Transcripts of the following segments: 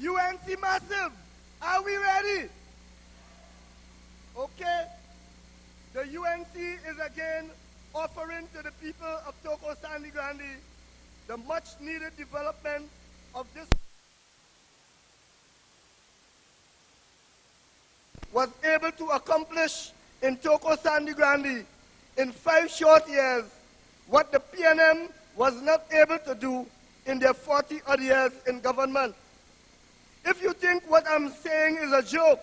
UNC Massive, are we ready? Okay. The UNC is again offering to the people of Toco Sandy Grande the much needed development of this was able to accomplish in Toco Sandy Grande in 5 short years what the PNM was not able to do in their 40 odd years in government. If you think what I'm saying is a joke,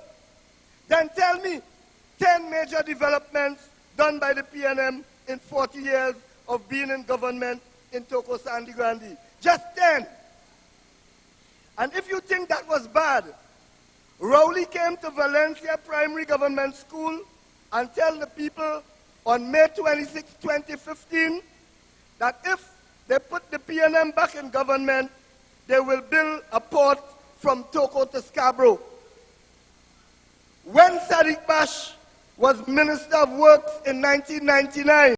then tell me 10 major developments done by the PNM in 40 years of being in government in Toco Sandy Grande. Just 10. And if you think that was bad, Rowley came to Valencia Primary Government School and tell the people on May 26, 2015, that if they put the PNM back in government, they will build a port from Toco to Scarborough. When Sadiq Bash was Minister of Works in 1999,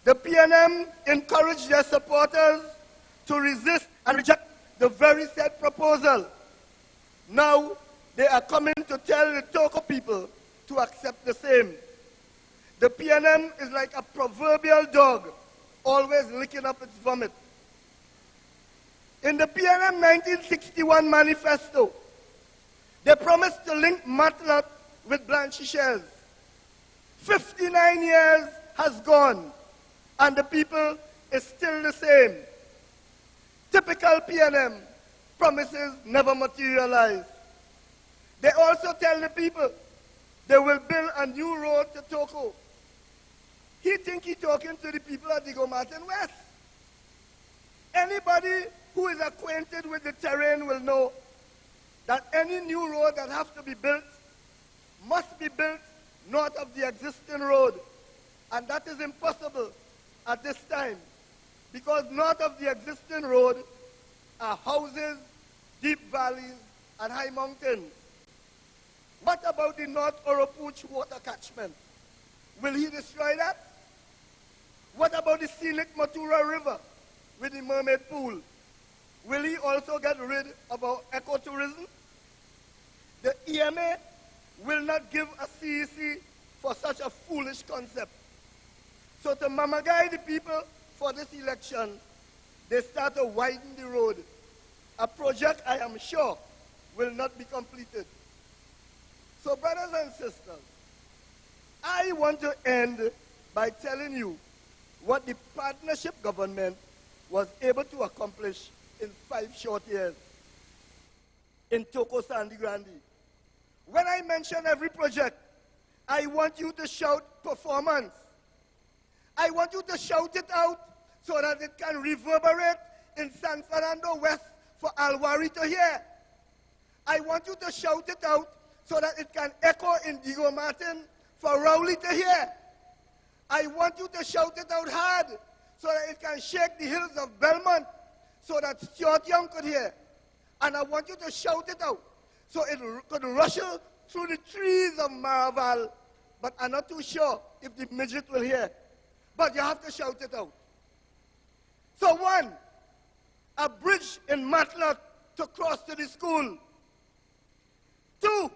the PNM encouraged their supporters to resist and reject the very said proposal. Now, they are coming to tell the Toco people to accept the same. The PNM is like a proverbial dog, always licking up its vomit. In the PNM 1961 manifesto, they promised to link Matlock with Blanchisseuse. 59 years has gone, and the people is still the same. Typical PNM, promises never materialize. They also tell the people they will build a new road to Toco. He think he talking to the people of Diego Martin West. Anybody who is acquainted with the terrain will know that any new road that has to be built must be built north of the existing road. And that is impossible at this time, because north of the existing road are houses, deep valleys, and high mountains. What about the North Oropouche water catchment? Will he destroy that? What about the scenic Matura River with the mermaid pool? Will he also get rid of our ecotourism? The EMA will not give a CEC for such a foolish concept. So to mamagai the people for this election, they start to widen the road, a project I am sure will not be completed. So brothers and sisters, I want to end by telling you what the partnership government was able to accomplish in 5 short years in Toco Sandy Grande. When I mention every project, I want you to shout performance. I want you to shout it out so that it can reverberate in San Fernando West for Alwari to hear. I want you to shout it out so that it can echo in Diego Martin for Rowley to hear. I want you to shout it out hard so that it can shake the hills of Belmont so that Stuart Young could hear. And I want you to shout it out so it could rustle through the trees of Maraval, but I'm not too sure if the midget will hear. But you have to shout it out. So 1, a bridge in Matlock to cross to the school. 2,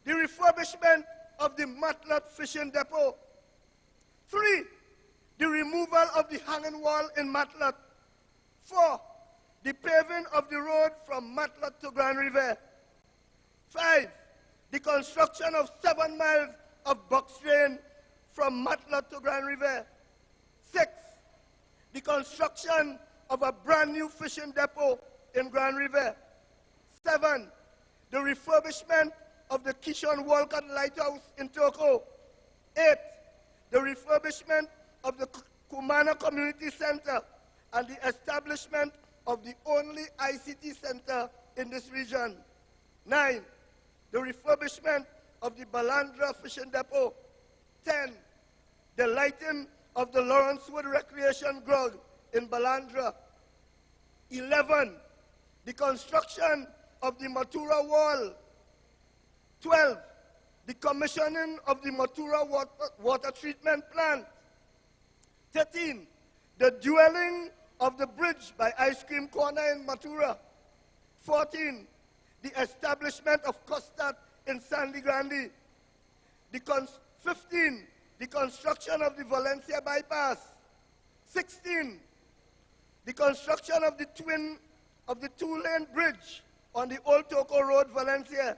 the refurbishment of the Matlock fishing depot. 3, the removal of the hanging wall in Matlock. 4, the paving of the road from Matlock to Grand River. 5, the construction of 7 miles of box train from Matlock to Grand River. 6, the construction of a brand new fishing depot in Grand River. 7, the refurbishment of the Kishon Walcott Lighthouse in Toco. 8, the refurbishment of the Kumana Community Center and the establishment of the only ICT center in this region. 9, the refurbishment of the Balandra Fishing Depot. 10, the lighting of the Lawrence Wood Recreation Ground in Balandra. 11, the construction of the Matura Wall. 12, the commissioning of the Matura water treatment plant. 13, the dueling of the bridge by Ice Cream Corner in Matura. 14, the establishment of COSTAT in Sandy Grande. 15, the construction of the Valencia bypass. 16, the construction of the two-lane bridge on the Old Toco Road, Valencia.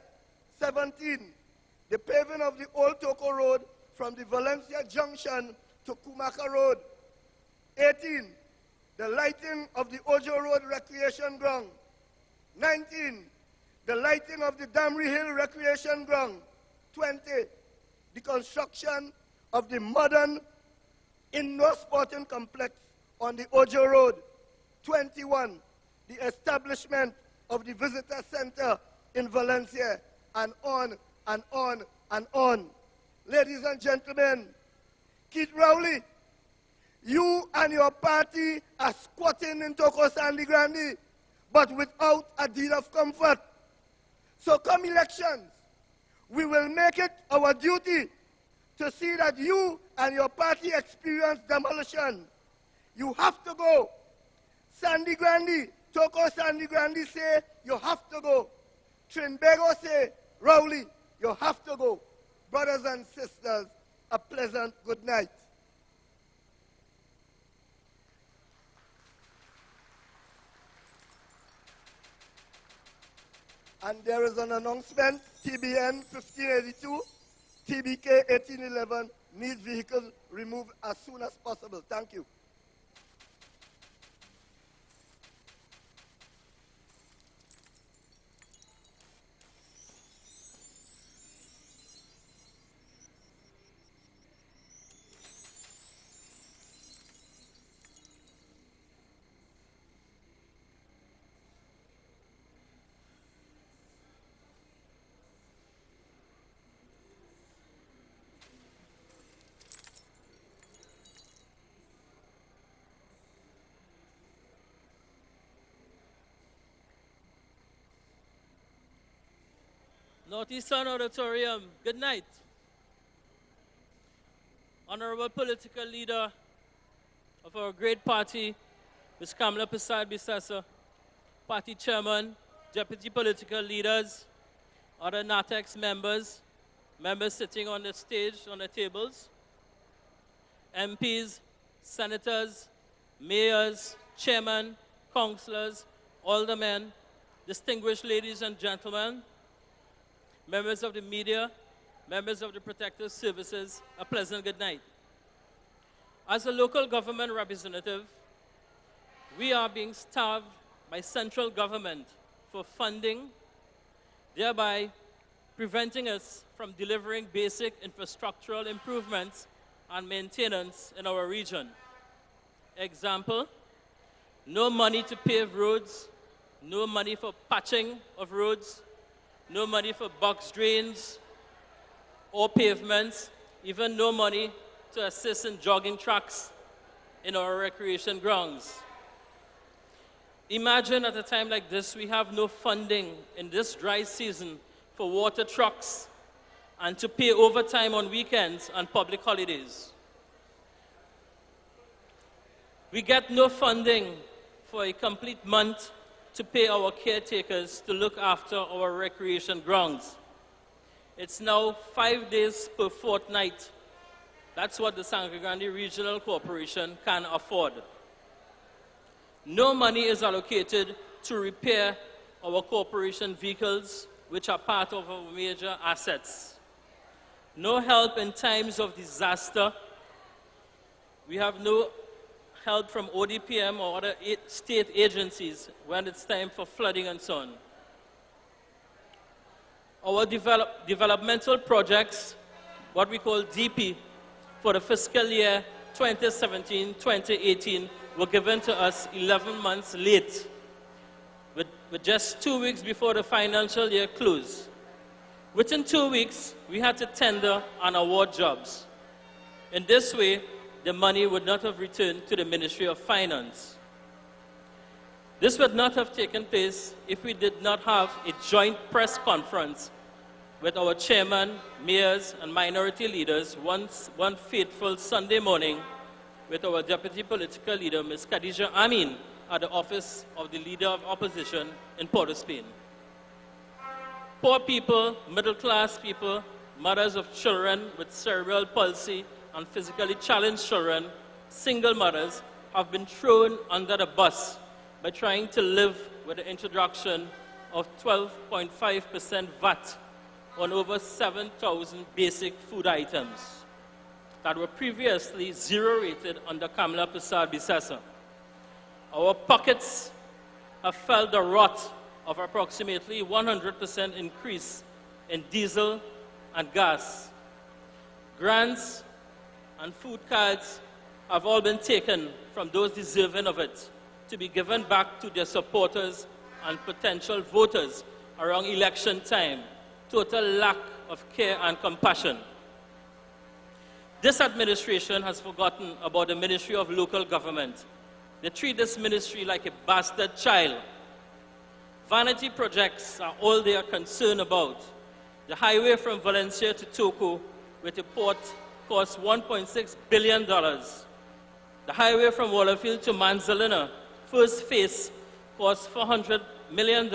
17, the paving of the Old Toco Road from the Valencia Junction to Kumaka Road. 18, the lighting of the Ojo Road Recreation Ground. 19, the lighting of the Damri Hill Recreation Ground. 20, the construction of the modern indoor sporting complex on the Ojo Road. 21, the establishment of the visitor center in Valencia, and on and on and on. Ladies and gentlemen, Keith Rowley, you and your party are squatting in Toco Sandy Grande, but without a deed of comfort. So come elections, we will make it our duty to see that you and your party experience demolition. You have to go. Sandy Grande, Toco Sandy Grande say you have to go. Trinbago say, Rowley, you have to go. Brothers and sisters, a pleasant good night. And there is an announcement, TBN 1582, TBK 1811 needs vehicle removed as soon as possible. Thank you. Northeastern Auditorium, good night. Honorable political leader of our great party, Ms. Kamala Persad-Bissessar, party chairman, deputy political leaders, other NATEX members, members sitting on the stage, on the tables, MPs, senators, mayors, chairmen, councillors, aldermen, distinguished ladies and gentlemen, members of the media, members of the protective services, a pleasant good night. As a local government representative, we are being starved by central government for funding, thereby preventing us from delivering basic infrastructural improvements and maintenance in our region. Example, no money to pave roads, no money for patching of roads, no money for box drains or pavements, even no money to assist in jogging tracks in our recreation grounds. Imagine at a time like this, we have no funding in this dry season for water trucks and to pay overtime on weekends and public holidays. We get no funding for a complete month to pay our caretakers to look after our recreation grounds. It's now 5 days per fortnight. That's what the Sangre Grande Regional Corporation can afford. No money is allocated to repair our corporation vehicles, which are part of our major assets. No help in times of disaster. We have no help from ODPM or other state agencies when it's time for flooding and so on. Our developmental projects, what we call DP, for the fiscal year 2017-2018 were given to us 11 months late, with just 2 weeks before the financial year closed. Within 2 weeks, we had to tender and award jobs. In this way, the money would not have returned to the Ministry of Finance. This would not have taken place if we did not have a joint press conference with our chairman, mayors, and minority leaders one fateful Sunday morning with our deputy political leader, Ms. Khadija Amin, at the office of the Leader of Opposition in Port-au-Spain. Poor people, middle-class people, mothers of children with cerebral palsy and physically challenged children, single mothers, have been thrown under the bus by trying to live with the introduction of 12.5% VAT on over 7,000 basic food items that were previously zero-rated under Kamla Persad-Bissessar. Our pockets have felt the rot of approximately 100% increase in diesel and gas. Grants and food cards have all been taken from those deserving of it to be given back to their supporters and potential voters around election time. Total lack of care and compassion. This administration has forgotten about the Ministry of Local Government. They treat this ministry like a bastard child. Vanity projects are all they are concerned about. The highway from Valencia to Toco with a port costs $1.6 billion. The highway from Wallafield to Manzanilla, first phase, costs $400 million,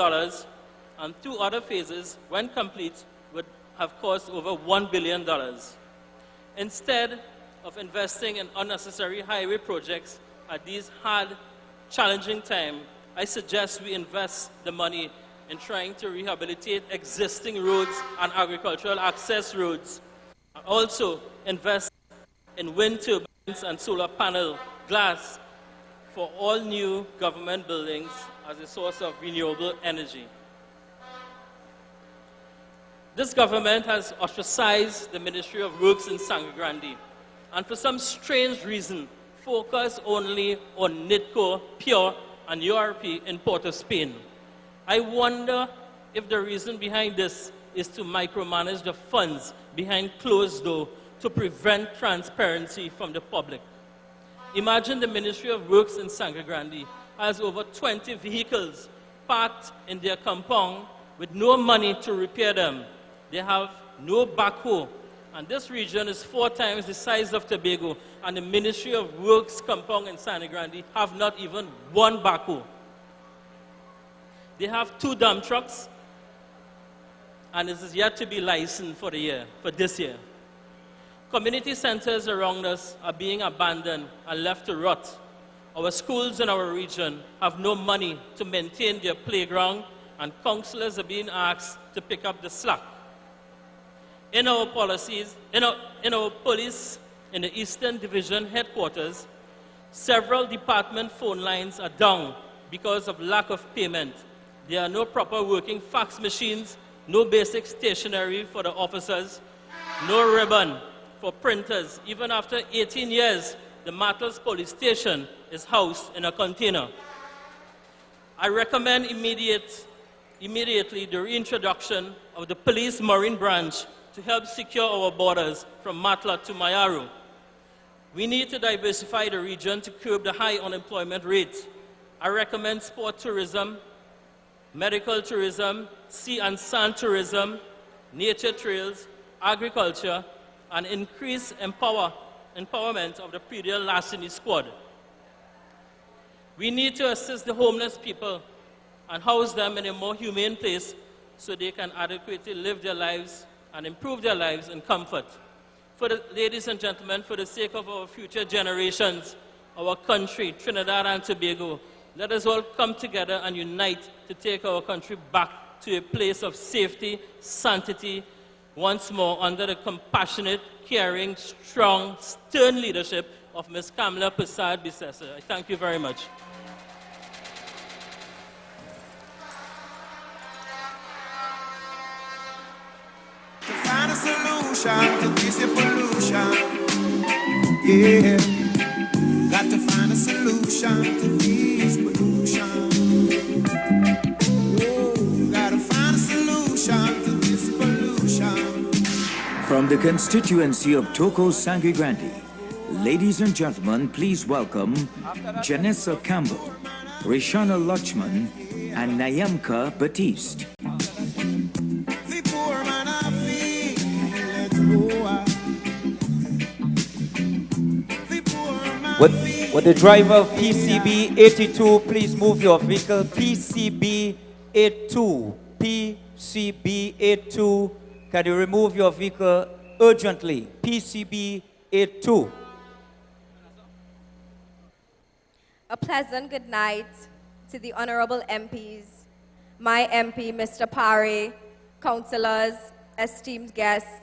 and two other phases, when complete, would have cost over $1 billion. Instead of investing in unnecessary highway projects at these hard, challenging times, I suggest we invest the money in trying to rehabilitate existing roads and agricultural access roads. Also, invest in wind turbines and solar panel glass for all new government buildings as a source of renewable energy. This government has ostracized the Ministry of Works in Sangre Grande, and for some strange reason, focus only on NIDCO, Pure, and URP in Port-au-Spain. I wonder if the reason behind this is to micromanage the funds behind closed door to prevent transparency from the public. Imagine the Ministry of Works in Sangre Grande has over 20 vehicles parked in their compound with no money to repair them. They have no backhoe, and this region is 4 times the size of Tobago, and the Ministry of Works compound in Sangre Grande have not even one backhoe. They have 2 dump trucks, and this is yet to be licensed for this year. Community centers around us are being abandoned and left to rot. Our schools in our region have no money to maintain their playground, and councillors are being asked to pick up the slack. In our policies, in our police in the Eastern Division headquarters, several department phone lines are down because of lack of payment. There are no proper working fax machines, no basic stationery for the officers, no ribbon for printers. Even after 18 years, the Matters police station is housed in a container. I recommend immediately the reintroduction of the police marine branch to help secure our borders from Matla to Mayaro. We need to diversify the region to curb the high unemployment rate. I recommend sport tourism, medical tourism, sea and sand tourism, nature trails, agriculture, and increase empowerment of the Predial Lassini squad. We need to assist the homeless people and house them in a more humane place so they can adequately live their lives and improve their lives in comfort. Ladies and gentlemen, for the sake of our future generations, our country, Trinidad and Tobago, let us all come together and unite to take our country back to a place of safety, sanctity, once more under the compassionate, caring, strong, stern leadership of Ms. Kamla Persad-Bissessar. I thank you very much. To find a solution to this pollution, yeah. Got to find a solution to this pollution. Oh, gotta find a solution to this pollution. From the constituency of Toco Sangre Grande, ladies and gentlemen, please welcome Janessa Campbell, Rishana Lachman, and Nayamka Batiste. The poor man I feel, let's go. The poor man I feel. Would the driver of PCB 82 please move your vehicle? PCB 82. PCB 82. Can you remove your vehicle urgently? PCB 82. A pleasant good night to the honorable MPs, my MP, Mr. Pare, councillors, esteemed guests,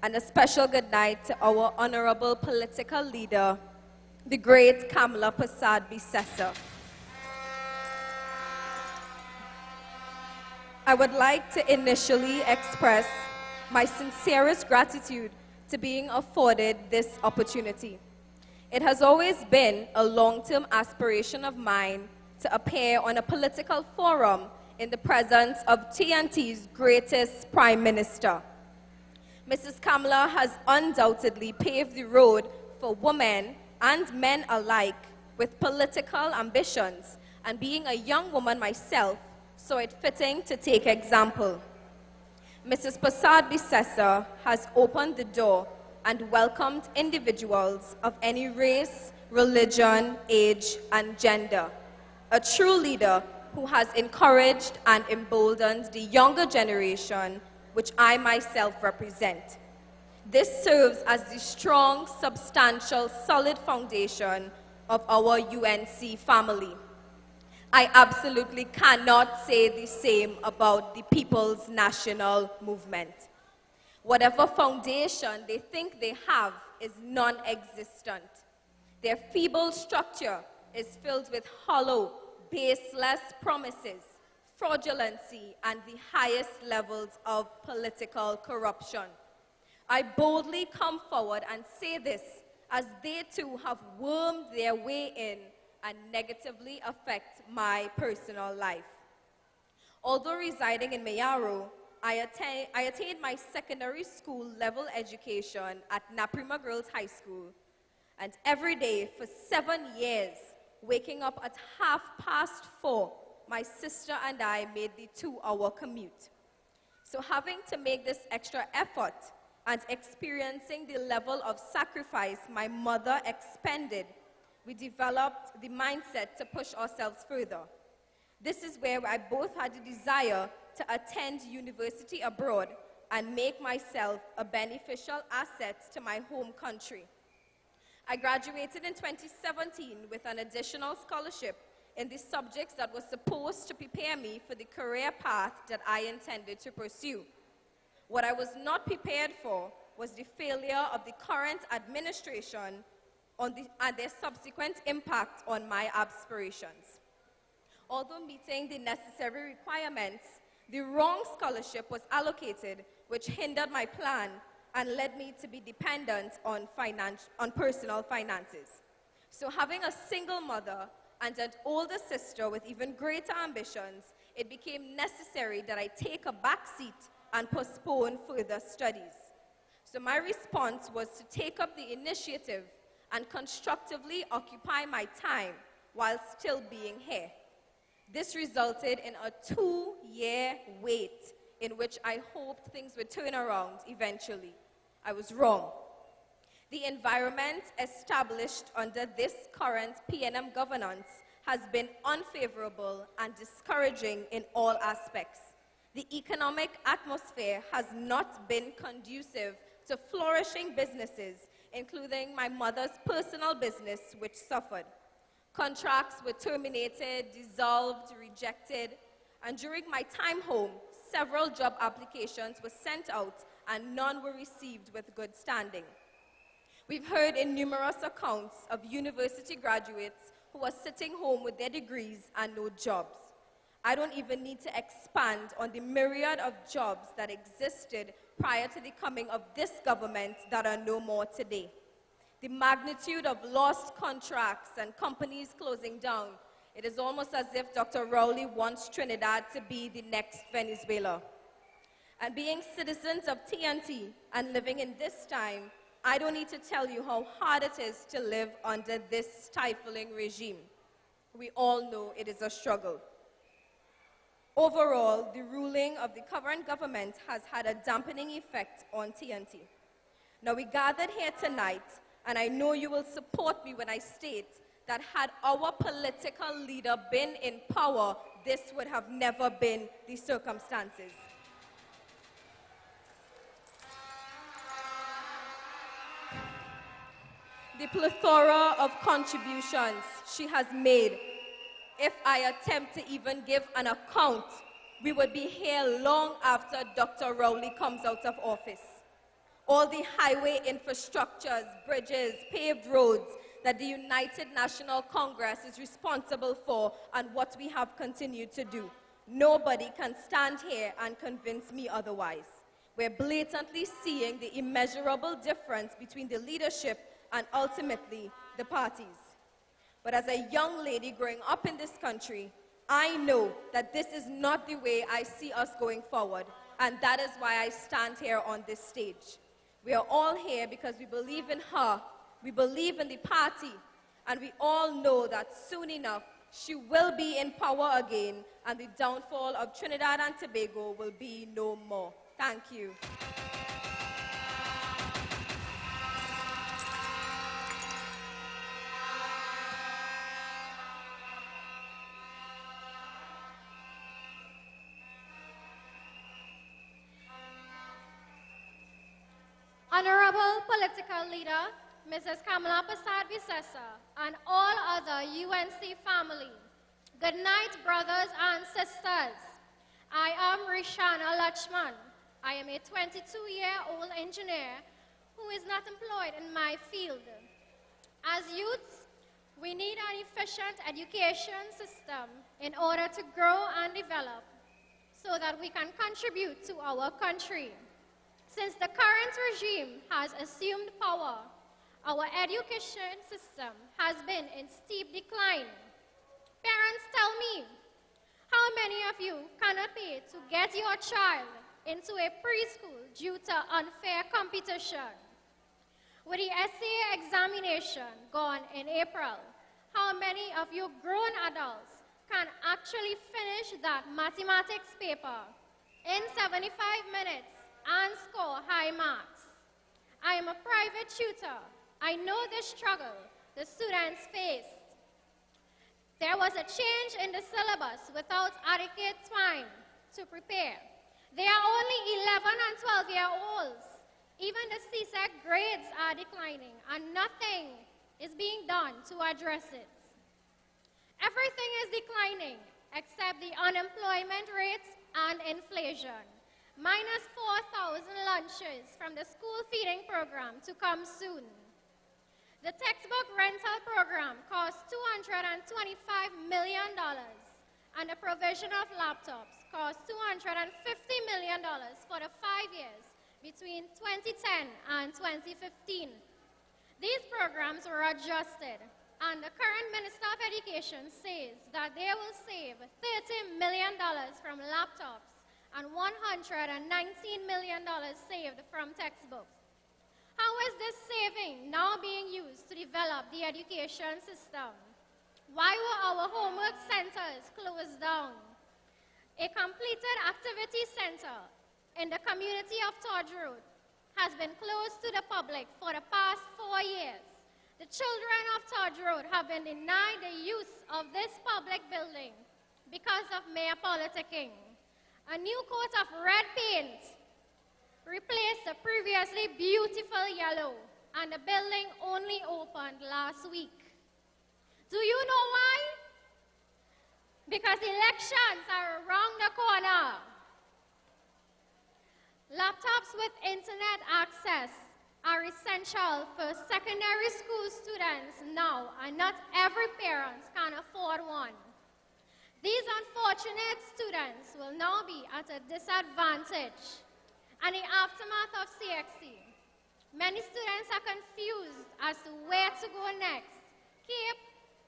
and a special good night to our honorable political leader, the great Kamla Persad-Bissessar. I would like to initially express my sincerest gratitude to being afforded this opportunity. It has always been a long-term aspiration of mine to appear on a political forum in the presence of TNT's greatest Prime Minister. Mrs. Kamla has undoubtedly paved the road for women and men alike with political ambitions, and being a young woman myself, saw it fitting to take example. Mrs. Persad-Bissessar has opened the door and welcomed individuals of any race, religion, age, and gender. A true leader who has encouraged and emboldened the younger generation, which I myself represent. This serves as the strong, substantial, solid foundation of our UNC family. I absolutely cannot say the same about the People's National Movement. Whatever foundation they think they have is non-existent. Their feeble structure is filled with hollow, baseless promises, fraudulency, and the highest levels of political corruption. I boldly come forward and say this, as they too have wormed their way in and negatively affect my personal life. Although residing in Mayaro, I attained my secondary school level education at Naprima Girls High School, and every day for 7 years, waking up at 4:30, my sister and I made the 2-hour commute. So having to make this extra effort and experiencing the level of sacrifice my mother expended, we developed the mindset to push ourselves further. This is where I both had the desire to attend university abroad and make myself a beneficial asset to my home country. I graduated in 2017 with an additional scholarship in the subjects that was supposed to prepare me for the career path that I intended to pursue. What I was not prepared for was the failure of the current administration and their subsequent impact on my aspirations. Although meeting the necessary requirements, the wrong scholarship was allocated, which hindered my plan and led me to be dependent on personal finances. So having a single mother and an older sister with even greater ambitions, it became necessary that I take a back seat and postpone further studies. So my response was to take up the initiative and constructively occupy my time while still being here. This resulted in a 2-year wait in which I hoped things would turn around eventually. I was wrong. The environment established under this current PNM governance has been unfavorable and discouraging in all aspects. The economic atmosphere has not been conducive to flourishing businesses, including my mother's personal business, which suffered. Contracts were terminated, dissolved, rejected, and during my time home, several job applications were sent out and none were received with good standing. We've heard in numerous accounts of university graduates who are sitting home with their degrees and no jobs. I don't even need to expand on the myriad of jobs that existed prior to the coming of this government that are no more today. The magnitude of lost contracts and companies closing down, it is almost as if Dr. Rowley wants Trinidad to be the next Venezuela. And being citizens of TNT and living in this time, I don't need to tell you how hard it is to live under this stifling regime. We all know it is a struggle. Overall, the ruling of the current government has had a dampening effect on TNT. Now, we gathered here tonight, and I know you will support me when I state that had our political leader been in power, this would have never been the circumstances. The plethora of contributions she has made, if I attempt to even give an account, we would be here long after Dr. Rowley comes out of office. All the highway infrastructures, bridges, paved roads that the United National Congress is responsible for and what we have continued to do. Nobody can stand here and convince me otherwise. We're blatantly seeing the immeasurable difference between the leadership and ultimately the parties. But as a young lady growing up in this country, I know that this is not the way I see us going forward, and that is why I stand here on this stage. We are all here because we believe in her, we believe in the party, and we all know that soon enough she will be in power again and the downfall of Trinidad and Tobago will be no more. Thank you. Honorable political leader, Mrs. Kamala Persad-Bissessar, and all other UNC family. Good night, brothers and sisters. I am Rishana Lachman. I am a 22-year-old engineer who is not employed in my field. As youths, we need an efficient education system in order to grow and develop so that we can contribute to our country. Since the current regime has assumed power, our education system has been in steep decline. Parents tell me, how many of you cannot pay to get your child into a preschool due to unfair competition? With the essay examination gone in April, how many of you grown adults can actually finish that mathematics paper in 75 minutes and score high marks? I am a private tutor. I know the struggle the students faced. There was a change in the syllabus without adequate time to prepare. They are only 11 and 12-year-olds. Even the CSEC grades are declining, and nothing is being done to address it. Everything is declining except the unemployment rate and inflation. Minus 4,000 lunches from the school feeding program to come soon. The textbook rental program costs $225 million, and the provision of laptops costs $250 million for the 5 years between 2010 and 2015. These programs were adjusted, and the current Minister of Education says that they will save $30 million from laptops and $119 million saved from textbooks. How is this saving now being used to develop the education system? Why were our homework centers closed down? A completed activity center in the community of Todd Road has been closed to the public for the past 4 years. The children of Todd Road have been denied the use of this public building because of mayor politicking. A new coat of red paint replaced the previously beautiful yellow, and the building only opened last week. Do you know why? Because elections are around the corner. Laptops with internet access are essential for secondary school students now, and not every parent can afford one. These unfortunate students will now be at a disadvantage. And in the aftermath of CXC, many students are confused as to where to go next. CAPE,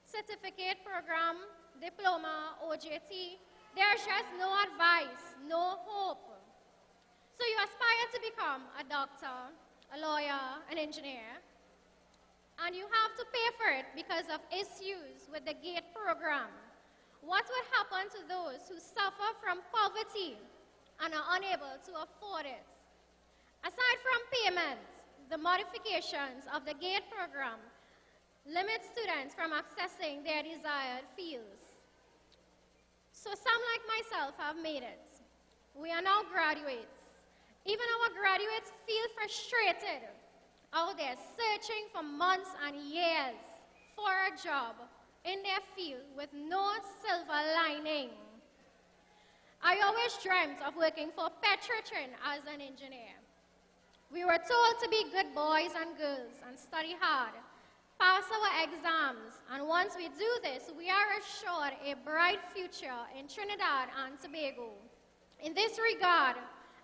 certificate program, diploma, OJT, there's just no advice, no hope. So you aspire to become a doctor, a lawyer, an engineer, and you have to pay for it because of issues with the GATE program. What would happen to those who suffer from poverty and are unable to afford it? Aside from payments, the modifications of the GATE program limit students from accessing their desired fields. So some like myself have made it. We are now graduates. Even our graduates feel frustrated out there searching for months and years for a job in their field with no silver lining. I always dreamt of working for Petrotrin as an engineer. We were told to be good boys and girls and study hard, pass our exams, and once we do this, we are assured a bright future in Trinidad and Tobago. In this regard,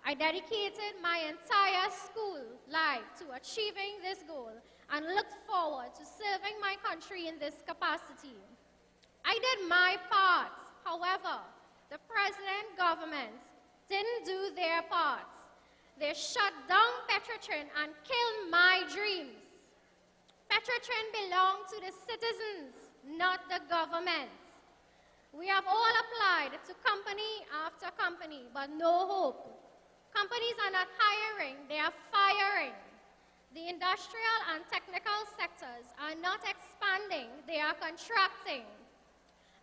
I dedicated my entire school life to achieving this goal and looked forward to serving my country in this capacity. I did my part. However, the president government didn't do their part. They shut down Petrotrin and killed my dreams. Petrotrin belonged to the citizens, not the government. We have all applied to company after company, but no hope. Companies are not hiring, they are firing. The industrial and technical sectors are not expanding, they are contracting.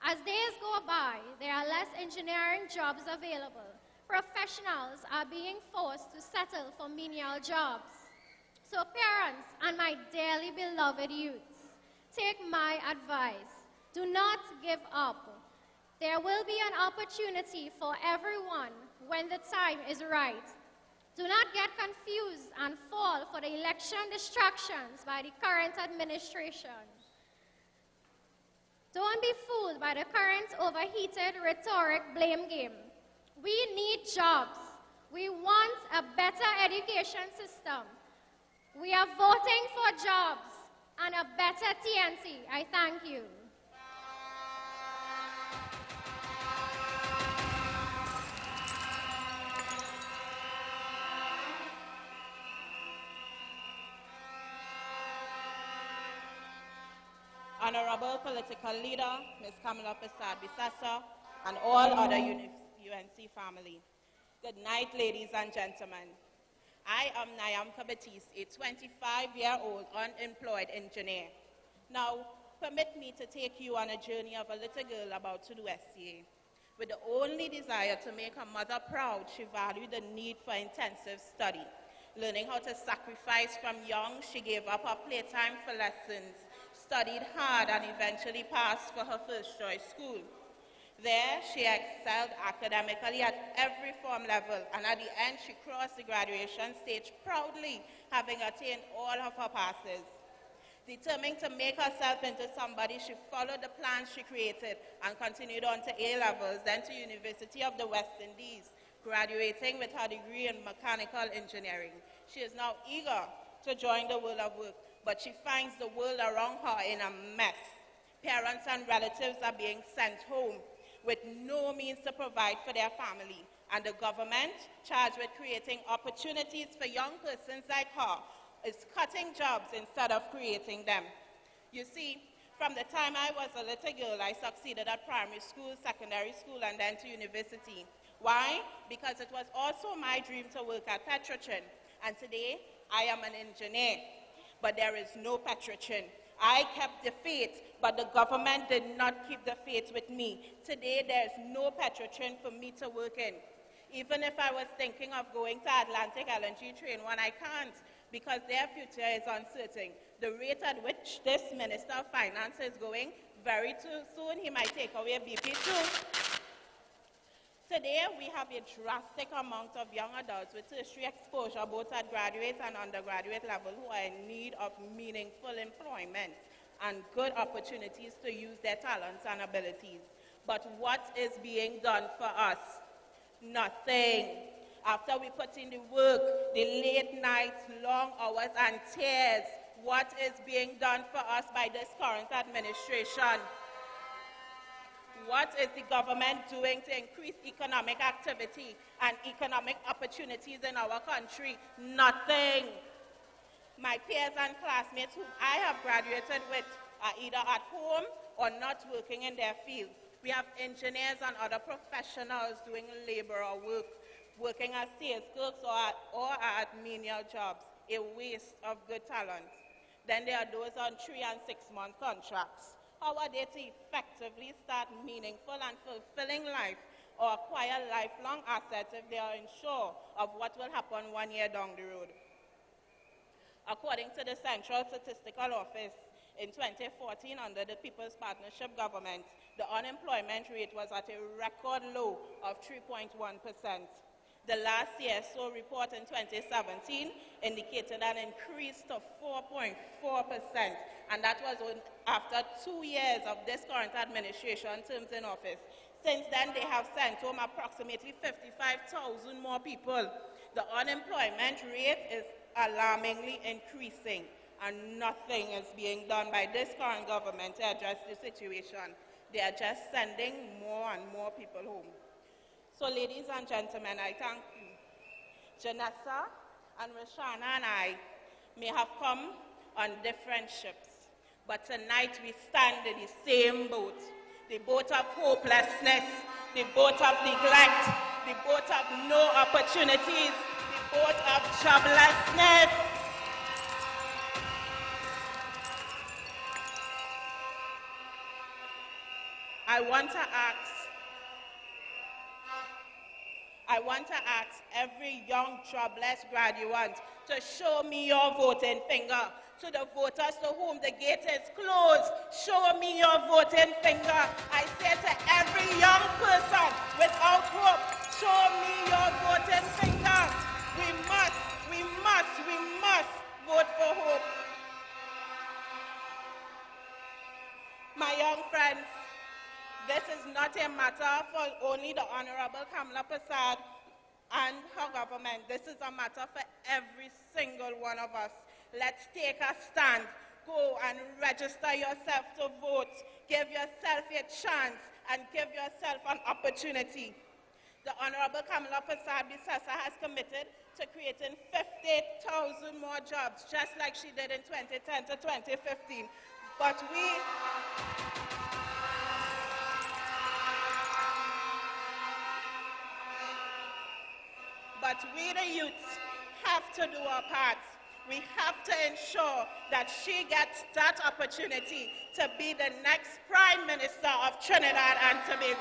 As days go by, there are less engineering jobs available. Professionals are being forced to settle for menial jobs. So parents and my dearly beloved youths, take my advice. Do not give up. There will be an opportunity for everyone when the time is right. Do not get confused and fall for the election distractions by the current administration. Don't be fooled by the current overheated rhetoric blame game. We need jobs. We want a better education system. We are voting for jobs and a better TNT. I thank you. Honorable political leader, Ms. Kamala Persad-Bissessar, and all other UNC family. Good night, ladies and gentlemen. I am Nayamka Batiste, a 25-year-old unemployed engineer. Now, permit me to take you on a journey of a little girl about to do SCA. With the only desire to make her mother proud, she valued the need for intensive study. Learning how to sacrifice from young, she gave up her playtime for lessons, studied hard, and eventually passed for her first choice school. There, she excelled academically at every form level, and at the end, she crossed the graduation stage proudly, having attained all of her passes. Determined to make herself into somebody, she followed the plans she created and continued on to A-levels, then to University of the West Indies, graduating with her degree in mechanical engineering. She is now eager to join the world of work, but she finds the world around her in a mess. Parents and relatives are being sent home with no means to provide for their family, and the government, charged with creating opportunities for young persons like her, is cutting jobs instead of creating them. You see, from the time I was a little girl, I succeeded at primary school, secondary school, and then to university. Why? Because it was also my dream to work at Petrotrin, and today I am an engineer. But there is no Petrotrin. I kept the faith, but the government did not keep the faith with me. Today, there's no Petrotrin for me to work in. Even if I was thinking of going to Atlantic LNG Train 1, I can't, because their future is uncertain. The rate at which this Minister of Finance is going, very soon he might take away BP2. Today, we have a drastic amount of young adults with tertiary exposure, both at graduate and undergraduate level, who are in need of meaningful employment and good opportunities to use their talents and abilities. But what is being done for us? Nothing. After we put in the work, the late nights, long hours, and tears, what is being done for us by this current administration? What is the government doing to increase economic activity and economic opportunities in our country? Nothing. My peers and classmates who I have graduated with are either at home or not working in their field. We have engineers and other professionals doing labor or work, working as sales clerks or at menial jobs, a waste of good talent. Then there are those on 3 and 6 month contracts. How are they to effectively start meaningful and fulfilling life or acquire lifelong assets if they are unsure of what will happen 1 year down the road? According to the Central Statistical Office, in 2014, under the People's Partnership Government, the unemployment rate was at a record low of 3.1%. The last CSO report in 2017 indicated an increase to 4.4%, and that was after 2 years of this current administration terms in office. Since then, they have sent home approximately 55,000 more people. The unemployment rate is alarmingly increasing, and nothing is being done by this current government to address the situation. They are just sending more and more people home. So, ladies and gentlemen, I thank you. Janessa and Roshana and I may have come on different ships, but tonight we stand in the same boat. The boat of hopelessness, the boat of neglect, the boat of no opportunities, the boat of joblessness. I want to ask every young jobless graduate to show me your voting finger. To the voters to whom the gate is closed, show me your voting finger. I say to every young person without hope, show me your voting finger. We must vote for hope. My young friends, this is not a matter for only the Honorable Kamala Persad and her government. This is a matter for every single one of us. Let's take a stand. Go and register yourself to vote. Give yourself a chance and give yourself an opportunity. The Honorable Kamala Persad Bissessa has committed to creating 50,000 more jobs, just like she did in 2010 to 2015. But we the youths have to do our part. We have to ensure that she gets that opportunity to be the next Prime Minister of Trinidad and Tobago.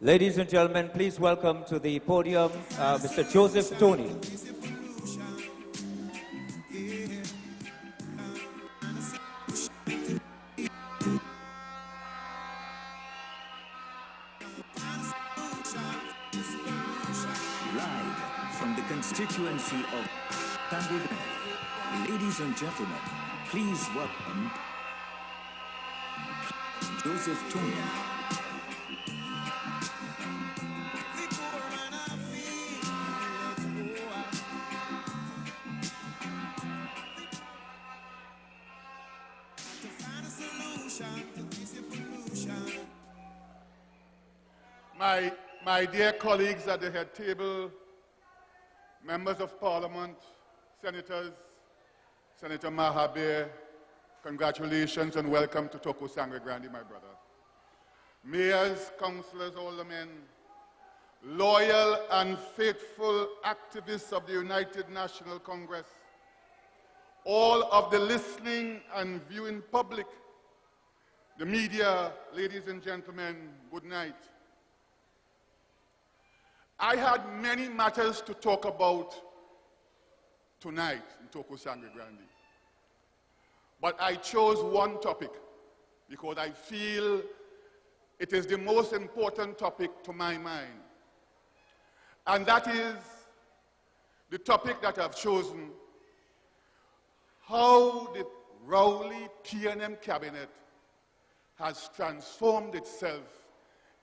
Ladies and gentlemen, please welcome to the podium Mr. Joseph Tony. Live from the constituency of Sangre Grande, ladies and gentlemen, please welcome Joseph Tony. My dear colleagues at the head table, members of parliament, senators, Senator Mahabir, congratulations and welcome to Toko Sangre Grande, my brother. Mayors, councillors, aldermen, loyal and faithful activists of the United National Congress, all of the listening and viewing public, the media, ladies and gentlemen, good night. I had many matters to talk about tonight in Toko Sangre Grande. But I chose one topic because I feel it is the most important topic to my mind. And that is the topic that I've chosen: how the Rowley TNM cabinet has transformed itself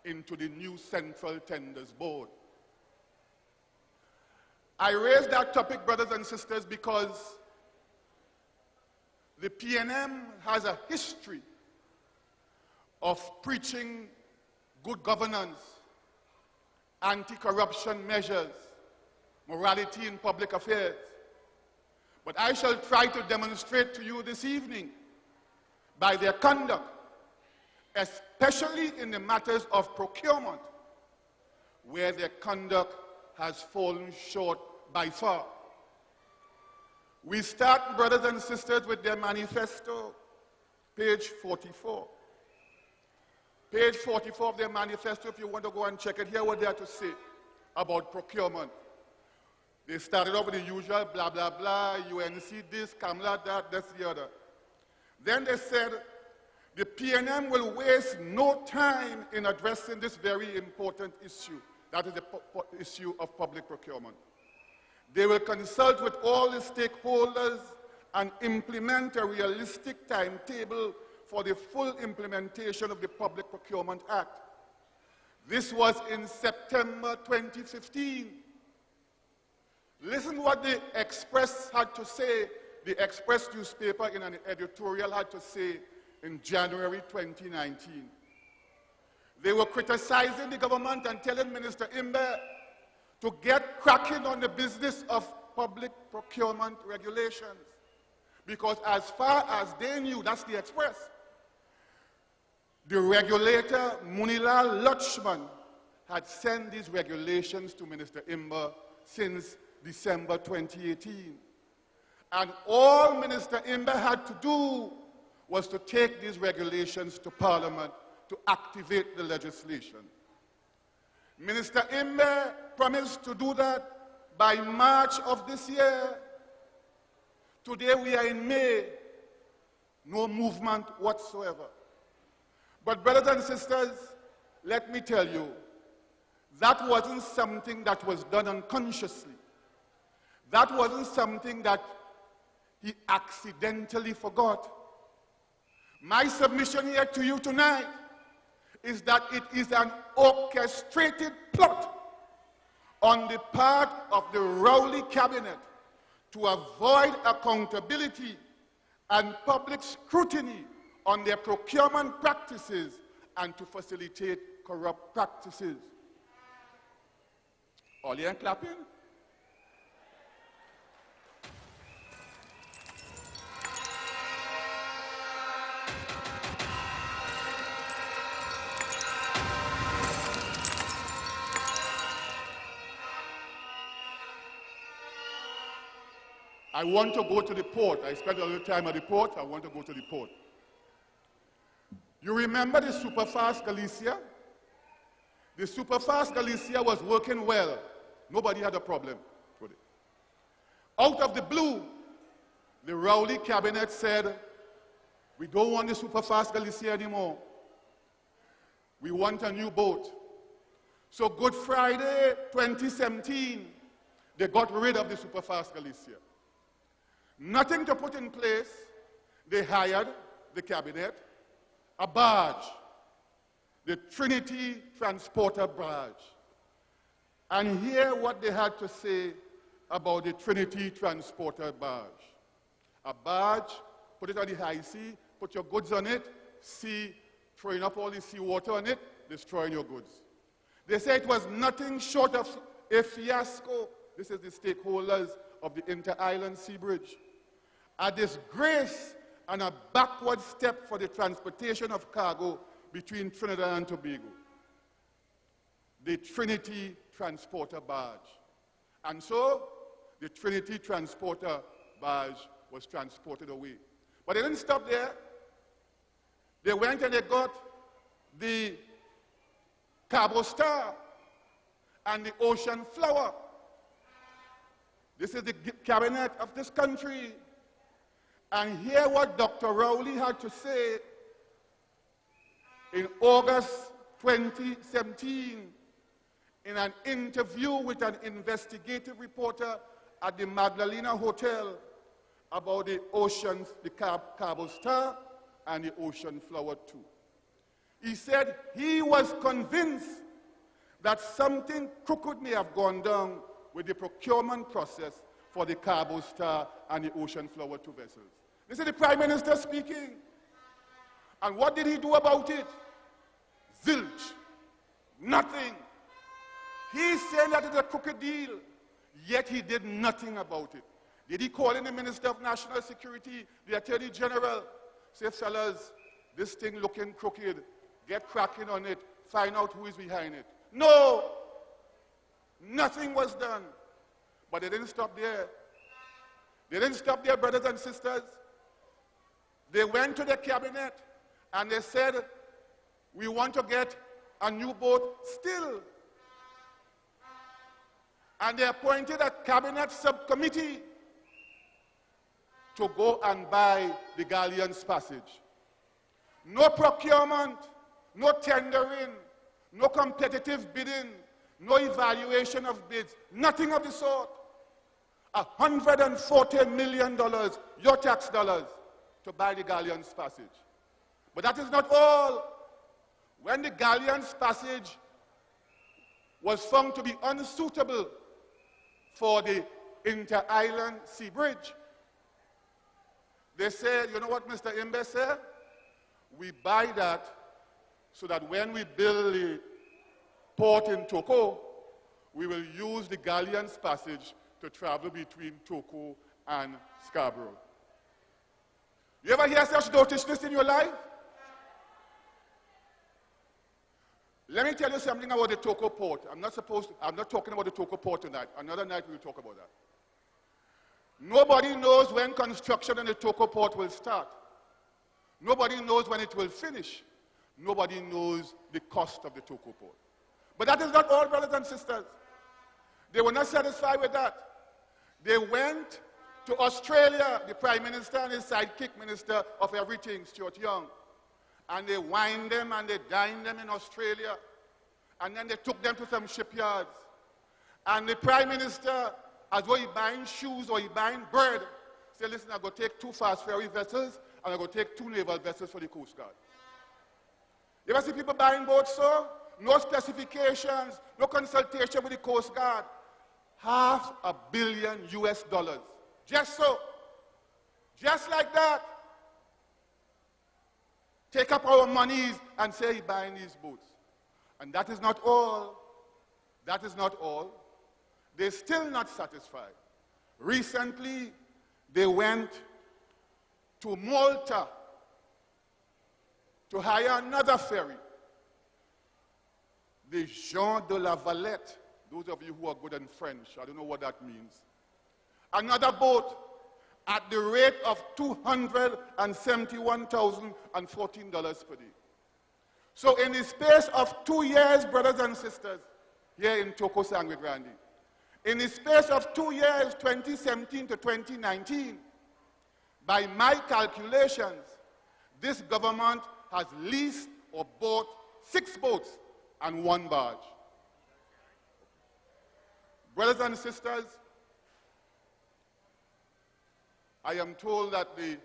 into the new Central Tenders Board. I raise that topic, brothers and sisters, because the PNM has a history of preaching good governance, anti-corruption measures, morality in public affairs. But I shall try to demonstrate to you this evening, by their conduct, especially in the matters of procurement, where their conduct has fallen short by far. We start, brothers and sisters, with their manifesto, page 44. Page 44 of their manifesto, if you want to go and check it, hear what they have to say about procurement. They started off with the usual blah, blah, blah, UNC this, Kamla that, that's the other. Then they said, the PNM will waste no time in addressing this very important issue. That is the issue of public procurement. They will consult with all the stakeholders and implement a realistic timetable for the full implementation of the Public Procurement Act. This was in September 2015. Listen what the Express had to say, the Express newspaper in an editorial had to say in January 2019. They were criticizing the government and telling Minister Imbe to get cracking on the business of public procurement regulations. Because as far as they knew, that's the Express, the regulator, Munilal Lutchman, had sent these regulations to Minister Imbe since December 2018. And all Minister Imbe had to do was to take these regulations to Parliament to activate the legislation. Minister Imbe promised to do that by March of this year. Today we are in May. No movement whatsoever. But brothers and sisters, let me tell you, that wasn't something that was done unconsciously. That wasn't something that he accidentally forgot. My submission here to you tonight is that it is an orchestrated plot on the part of the Rowley cabinet to avoid accountability and public scrutiny on their procurement practices and to facilitate corrupt practices. All you clapping? I want to go to the port. I spent a little time at the port. I want to go to the port. You remember the Superfast Galicia? The Superfast Galicia was working well. Nobody had a problem with it. Out of the blue, the Rowley cabinet said, we don't want the Superfast Galicia anymore. We want a new boat. So Good Friday 2017, they got rid of the Superfast Galicia. Nothing to put in place, they hired, the cabinet, a barge, the Trinity Transporter barge. And hear what they had to say about the Trinity Transporter barge. A barge, put it on the high sea, put your goods on it, sea, throwing up all the seawater on it, destroying your goods. They say it was nothing short of a fiasco. This is the stakeholders of the Inter-Island Sea Bridge. A disgrace and a backward step for the transportation of cargo between Trinidad and Tobago. The Trinity Transporter barge. And so, the Trinity Transporter barge was transported away. But they didn't stop there. They went and they got the Cabo Star and the Ocean Flower. This is the cabinet of this country. And hear what Dr. Rowley had to say in August 2017 in an interview with an investigative reporter at the Magdalena Hotel about the oceans, the Cabo Star and the Ocean Flower too. He said he was convinced that something crooked may have gone down with the procurement process for the Carbo Star and the Ocean Flower 2 vessels. This is the Prime Minister speaking. And what did he do about it? Zilch. Nothing. He's saying that it's a crooked deal, yet he did nothing about it. Did he call in the Minister of National Security, the Attorney General, say, fellas, this thing looking crooked, get cracking on it, find out who is behind it? No! Nothing was done. But they didn't stop there. They didn't stop there, brothers and sisters. They went to the cabinet and they said, we want to get a new boat still. And they appointed a cabinet subcommittee to go and buy the Galleon's Passage. No procurement, no tendering, no competitive bidding, no evaluation of bids, nothing of the sort. $140 million, your tax dollars, to buy the Galleon's Passage. But that is not all. When the Galleon's Passage was found to be unsuitable for the inter-island sea bridge, they said, you know what Mr. Imbe said? We buy that so that when we build the port in Toko, we will use the Galleon's Passage to travel between Toko and Scarborough. You ever hear such dotishness in your life? Let me tell you something about the Toko port. I'm not talking about the Toko port tonight. Another night we'll talk about that. Nobody knows when construction on the Toko port will start. Nobody knows when it will finish. Nobody knows the cost of the Toko port. But that is not all, brothers and sisters. They were not satisfied with that. They went to Australia, the Prime Minister and his sidekick Minister of Everything, Stuart Young. And they wined them and they dined them in Australia. And then they took them to some shipyards. And the Prime Minister, as though he buying shoes or he buying bread, said, listen, I'm going to take 2 fast ferry vessels and I'm going to take 2 naval vessels for the Coast Guard. You ever see people buying boats, so? No specifications, no consultation with the Coast Guard. $500 million US. Just so. Just like that. Take up our monies and say he's buying these boats. And that is not all. That is not all. They're still not satisfied. Recently, they went to Malta to hire another ferry. The Jean de la Valette. Those of you who are good in French, I don't know what that means. Another boat at the rate of $271,014 per day. So in the space of 2 years, brothers and sisters, here in Toko Sangre Grande, in the space of 2 years, 2017 to 2019, by my calculations, this government has leased or bought 6 boats and 1 barge. Brothers and sisters, I am told that the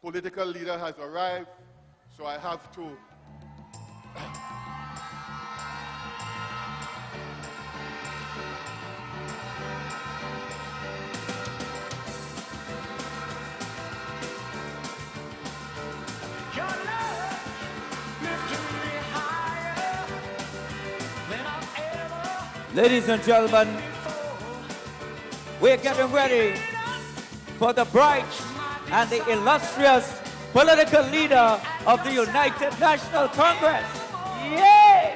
political leader has arrived, so I have to Ladies and gentlemen, we're getting ready for the bright and the illustrious political leader of the United National Congress. Yay!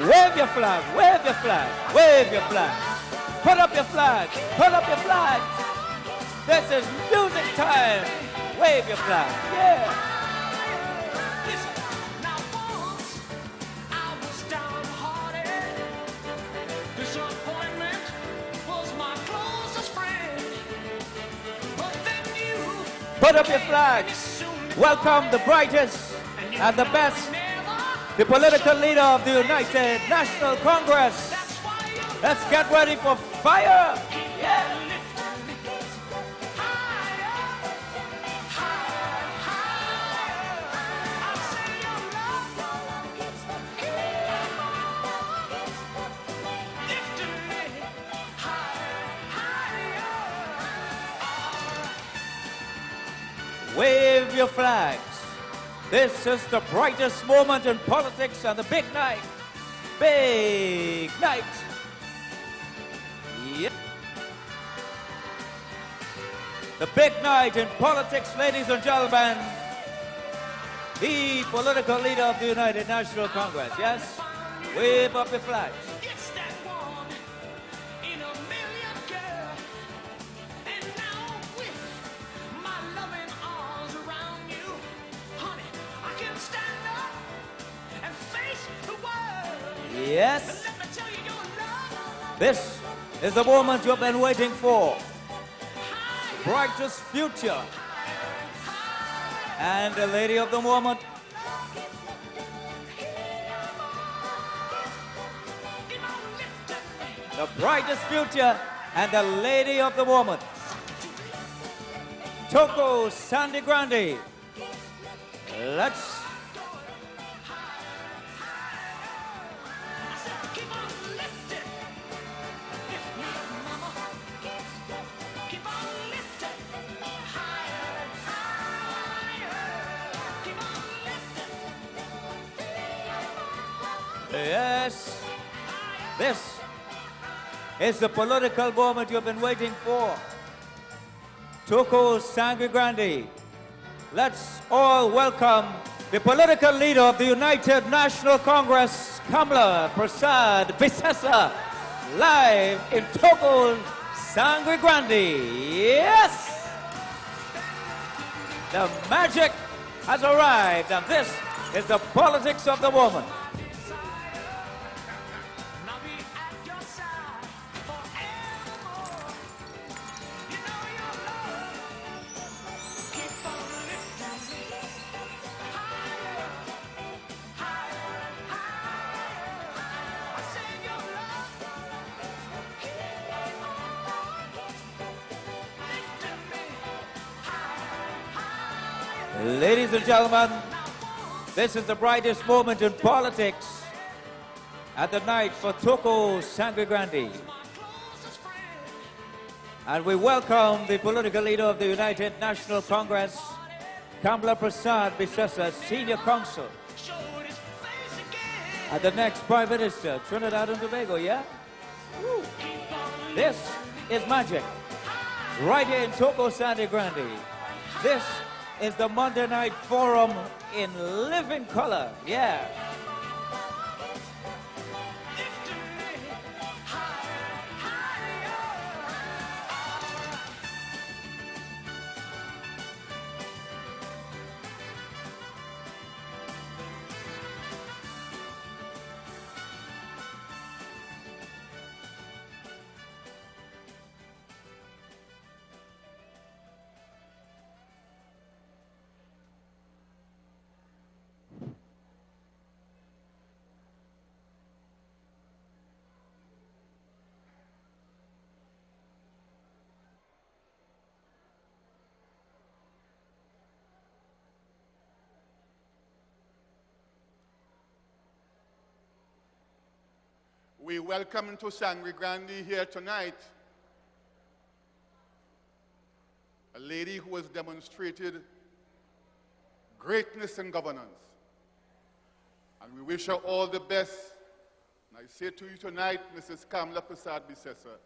Wave your flag, wave your flag, wave your flag. Put up your flag, put up your flag. This is music time. Wave your flag, yeah. Now once I was downhearted. Disappointment was my closest friend. But then you Put up your flags. Welcome the brightest and the best, the political leader of the United National Congress. Let's get ready for fire. Yeah. Wave your flags. This is the brightest moment in politics and the big night. Big night. Yep. The big night in politics, ladies and gentlemen. The political leader of the United National Congress, yes? Wave up your flags. It's that one in a million, girl. And now with my loving arms around you, honey, I can stand up and face the world. Yes. And let me tell you your love. This is the moment you've been waiting for. Brightest future. And the lady of the moment. The brightest future and the lady of the moment. Toko Sandigrande. Let's Yes, this is the political moment you've been waiting for. Toko Sandigrande. Let's all welcome the political leader of the United National Congress, Kamala Prasad Bisesa, live in Toko Sandigrande. Yes! The magic has arrived, and this is the politics of the moment. Ladies and gentlemen, this is the brightest moment in politics at the night for Toko Sandigrande. And we welcome the political leader of the United National Congress, Kamala Prasad Bisesa, Senior Counsel, and the next Prime Minister, Trinidad and Tobago, yeah? Woo. This is magic, right here in Toko Sandigrande. This is the Monday Night Forum in living color, yeah. We welcome into Sandigrande here tonight a lady who has demonstrated greatness in governance. And we wish her all the best. And I say to you tonight, Mrs. Kamala Prasad Bisesa,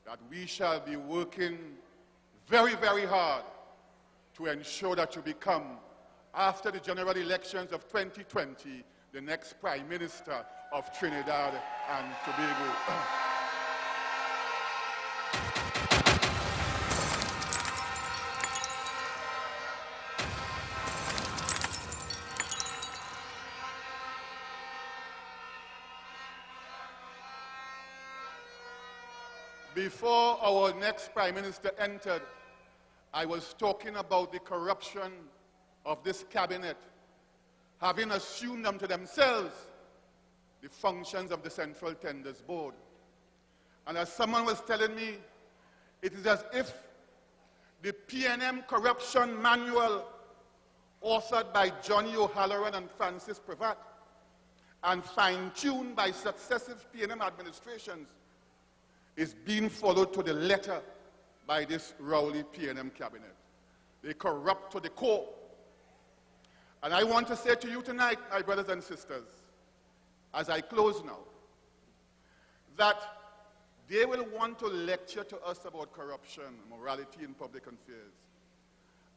that we shall be working very, very hard to ensure that you become, after the general elections of 2020, the next Prime Minister of Trinidad and Tobago. Before our next Prime Minister entered, I was talking about the corruption of this cabinet, having assumed unto themselves the functions of the Central Tenders Board. And as someone was telling me, it is as if the PNM Corruption Manual, authored by Johnny O'Halloran and Francis Pravat, and fine-tuned by successive PNM administrations, is being followed to the letter by this Rowley PNM cabinet. They corrupt to the core. And I want to say to you tonight, my brothers and sisters, as I close now, that they will want to lecture to us about corruption, morality in public affairs,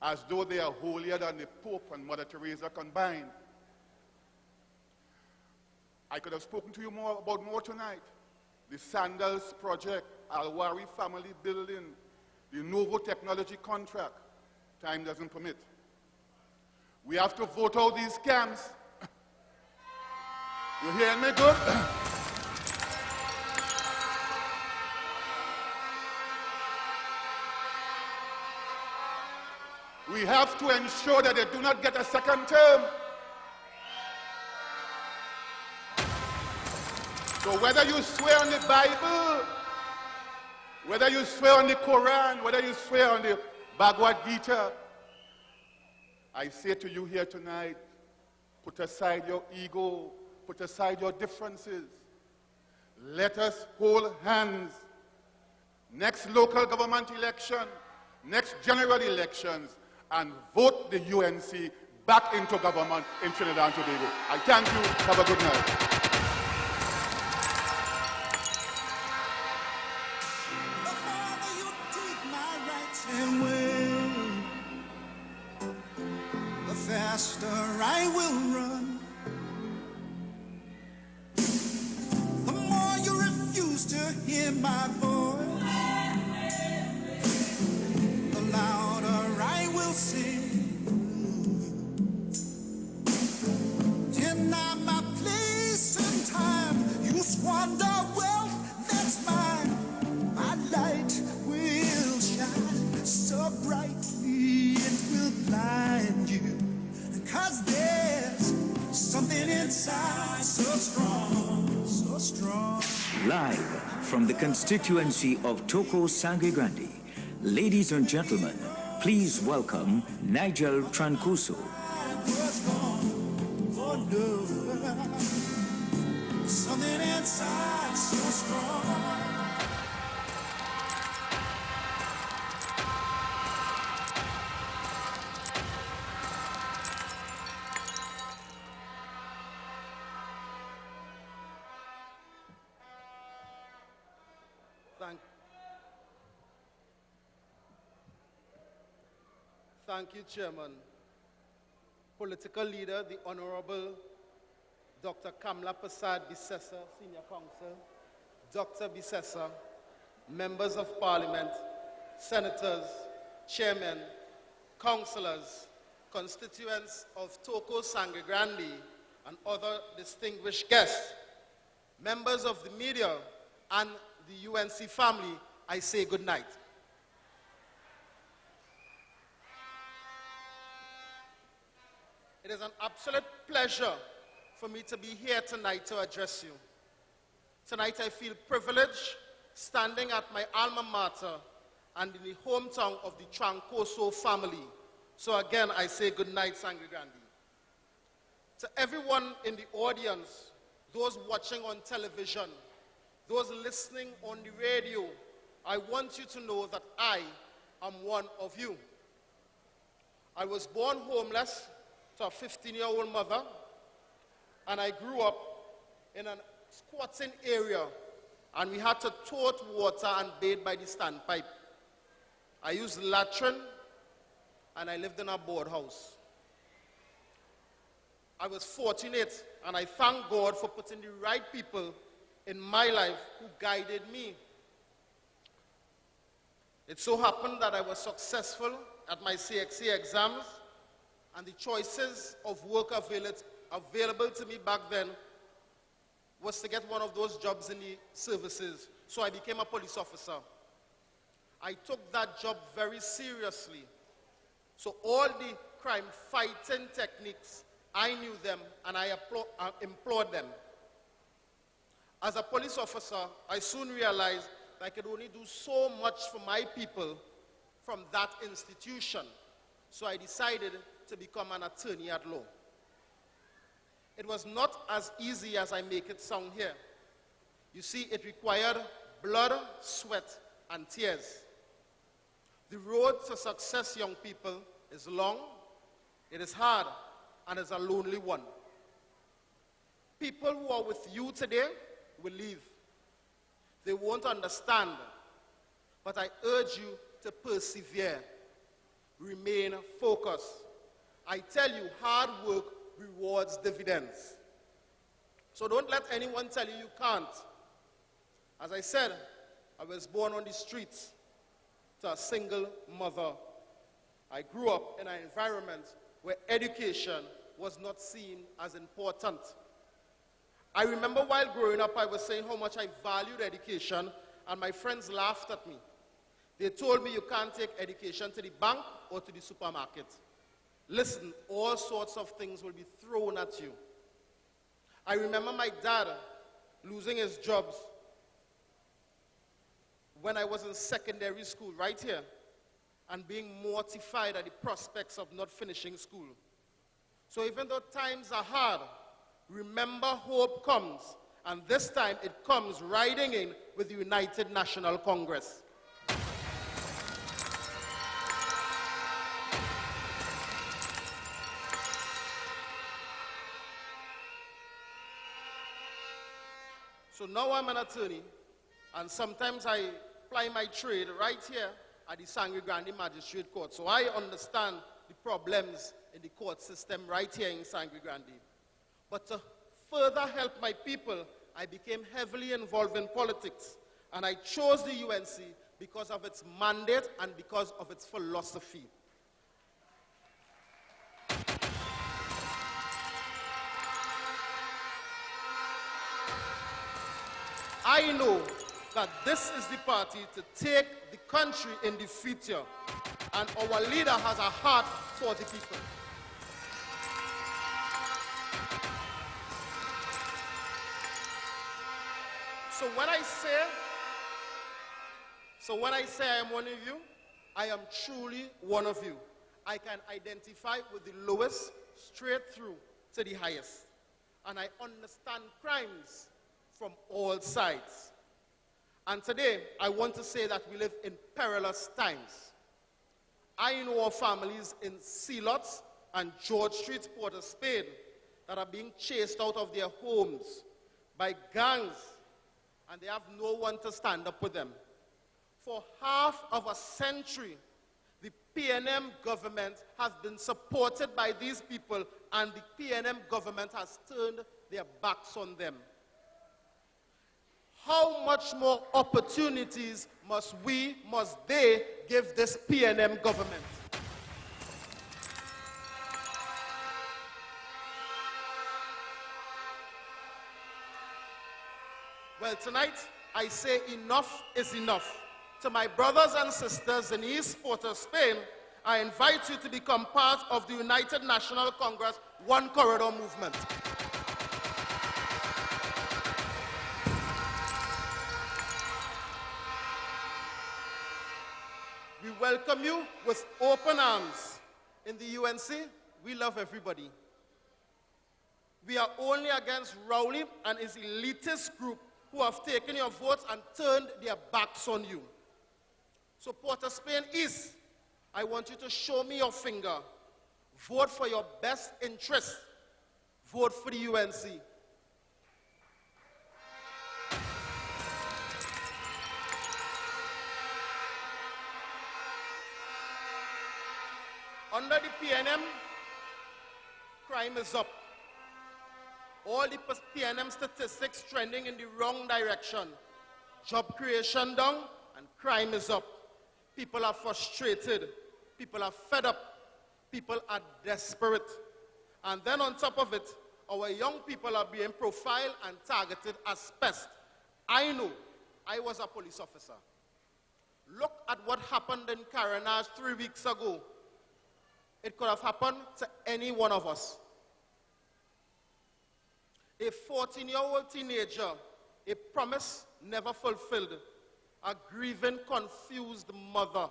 as though they are holier than the Pope and Mother Teresa combined. I could have spoken to you about more tonight. The Sandals Project, Al-Wari Family Building, the Novo Technology contract. Time doesn't permit. We have to vote out these scams. You hear me good? We have to ensure that they do not get a second term. So whether you swear on the Bible, whether you swear on the Quran, whether you swear on the Bhagavad Gita, I say to you here tonight, put aside your ego, put aside your differences. Let us hold hands. Next local government election, next general elections, and vote the UNC back into government in Trinidad and Tobago. I thank you. Have a good night. The faster I will run, the more you refuse to hear my voice, the louder I will sing. Deny my place and time, you squander wealth that's mine. My light will shine so brightly it will blind you, 'cause there's something inside so strong, so strong. Live from the constituency of Toko Sangre Grande, ladies and gentlemen, please welcome Nigel Trancuso. Oh no, something inside so strong. Thank you, Chairman. Political leader, the Honorable Dr. Kamla Prasad Bisesa, Senior Counsel, Dr. Bisesa, members of Parliament, senators, chairmen, councillors, constituents of Toko Sangre Grande, and other distinguished guests, members of the media, and the UNC family, I say good night. It is an absolute pleasure for me to be here tonight to address you. Tonight I feel privileged standing at my alma mater and in the hometown of the Trancoso family. So again, I say good night, Sangre Grande. To everyone in the audience, those watching on television, those listening on the radio, I want you to know that I am one of you. I was born homeless to a 15-year-old mother, and I grew up in a squatting area, and we had to tote water and bathe by the standpipe. I used latrine, and I lived in a board house. I was fortunate, and I thank God for putting the right people in my life who guided me. It so happened that I was successful at my CXC exams, and the choices of work available to me back then was to get one of those jobs in the services. So I became a police officer. I took that job very seriously. So all the crime fighting techniques, I knew them and I employed them. As a police officer, I soon realized that I could only do so much for my people from that institution. So I decided to become an attorney at law. It was not as easy as I make it sound here. You see, it required blood, sweat, and tears. The road to success, young people, is long, it is hard, and it's a lonely one. People who are with you today will leave. They won't understand, but I urge you to persevere. Remain focused. I tell you, hard work rewards dividends. So don't let anyone tell you you can't. As I said, I was born on the streets to a single mother. I grew up in an environment where education was not seen as important. I remember while growing up, I was saying how much I valued education, and my friends laughed at me. They told me you can't take education to the bank or to the supermarket. Listen, all sorts of things will be thrown at you. I remember my dad losing his jobs when I was in secondary school, right here, and being mortified at the prospects of not finishing school. So even though times are hard, remember hope comes, and this time it comes riding in with the United National Congress. So now I'm an attorney, and sometimes I ply my trade right here at the Sangre Grande Magistrate Court. So I understand the problems in the court system right here in Sangre Grande. But to further help my people, I became heavily involved in politics. And I chose the UNC because of its mandate and because of its philosophy. I know that this is the party to take the country in the future, and our leader has a heart for the people. So when I say I am one of you, I am truly one of you. I can identify with the lowest straight through to the highest, and I understand crimes from all sides. And today, I want to say that we live in perilous times. I know of families in Sealots and George Street, Port of Spain, that are being chased out of their homes by gangs, and they have no one to stand up with them. For half of a century, the PNM government has been supported by these people, and the PNM government has turned their backs on them. How much more opportunities must they give this PNM government? Well, tonight, I say enough is enough. To my brothers and sisters in East Port of Spain, I invite you to become part of the United National Congress One Corridor movement. We welcome you with open arms. In the UNC, we love everybody. We are only against Rowley and his elitist group who have taken your votes and turned their backs on you. So Port of Spain East, I want you to show me your finger. Vote for your best interest. Vote for the UNC. Under the PNM, crime is up. All the PNM statistics trending in the wrong direction. Job creation down and crime is up. People are frustrated. People are fed up. People are desperate. And then on top of it, our young people are being profiled and targeted as pests. I know. I was a police officer. Look at what happened in Carenage 3 weeks ago. It could have happened to any one of us. A 14-year-old teenager, a promise never fulfilled, a grieving, confused mother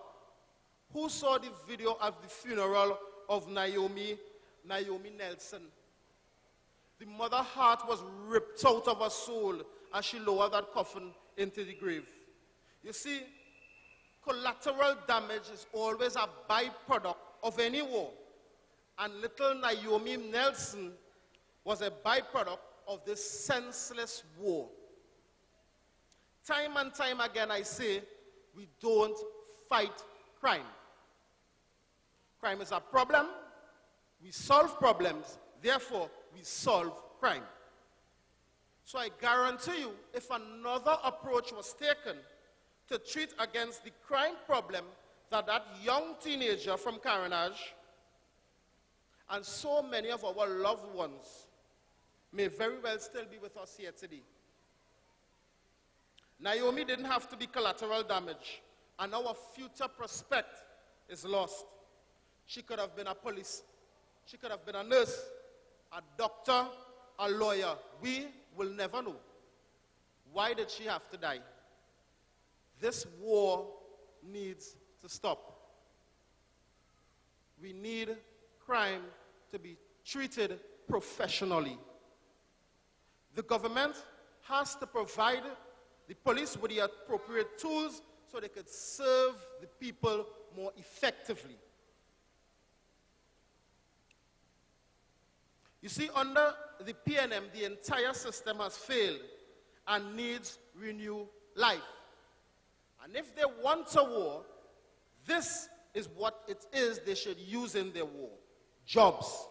who saw the video of the funeral of Naomi Nelson. The mother's heart was ripped out of her soul as she lowered that coffin into the grave. You see, collateral damage is always a byproduct of any war. And little Naomi Nelson was a byproduct of this senseless war. Time and time again I say, we don't fight crime. Crime is a problem. We solve problems. Therefore, we solve crime. So I guarantee you, if another approach was taken to treat against the crime problem that that young teenager from Carenage and so many of our loved ones may very well still be with us here today. Naomi didn't have to be collateral damage, and our future prospect is lost. She could have been a police, she could have been a nurse, a doctor, a lawyer. We will never know. Why did she have to die? This war needs to stop. We need crime to be treated professionally. The government has to provide the police with the appropriate tools so they could serve the people more effectively. You see, under the PNM, the entire system has failed and needs renewed life. And if they want a war, this is what it is they should use in their war. Jobs,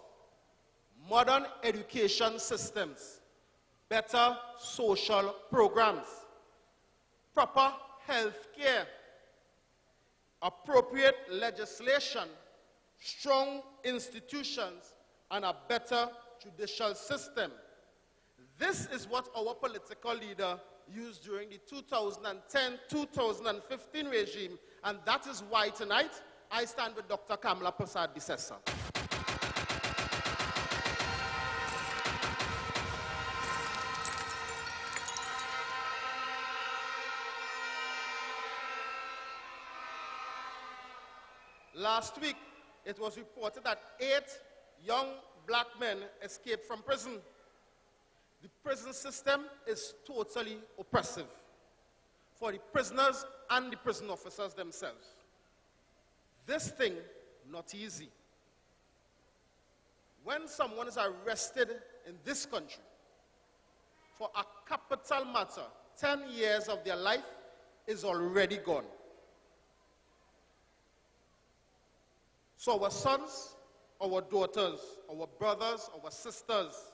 modern education systems, better social programs, proper health care, appropriate legislation, strong institutions, and a better judicial system. This is what our political leader used during the 2010-2015 regime, and that is why tonight I stand with Dr. Kamala Prasad Bisesa. Last week, it was reported that 8 young black men escaped from prison. The prison system is totally oppressive for the prisoners and the prison officers themselves. This thing, not easy. When someone is arrested in this country for a capital matter, 10 years of their life is already gone. So our sons, our daughters, our brothers, our sisters,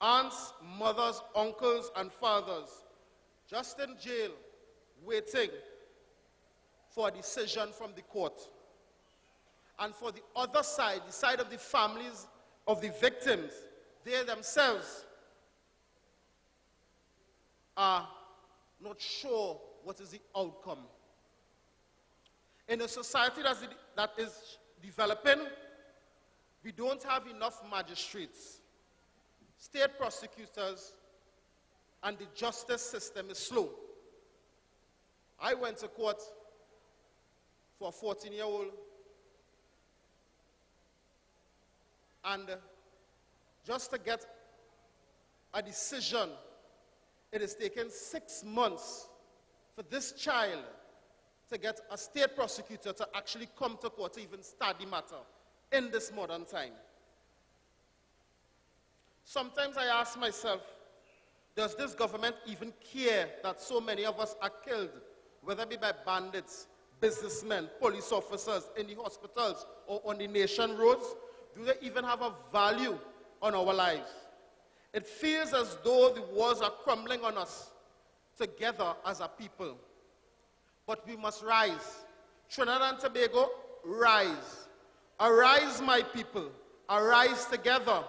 aunts, mothers, uncles, and fathers, just in jail, waiting for a decision from the court. And for the other side, the side of the families of the victims, they themselves are not sure what is the outcome. In a society that is developing, we don't have enough magistrates. State prosecutors and the justice system is slow. I went to court for a 14-year-old, and just to get a decision, it has taken 6 months for this child to get a state prosecutor to actually come to court to even start the matter in this modern time. Sometimes I ask myself, does this government even care that so many of us are killed, whether it be by bandits, businessmen, police officers in the hospitals or on the nation roads? Do they even have a value on our lives? It feels as though the walls are crumbling on us together as a people. But we must rise. Trinidad and Tobago, rise. Arise, my people. Arise together.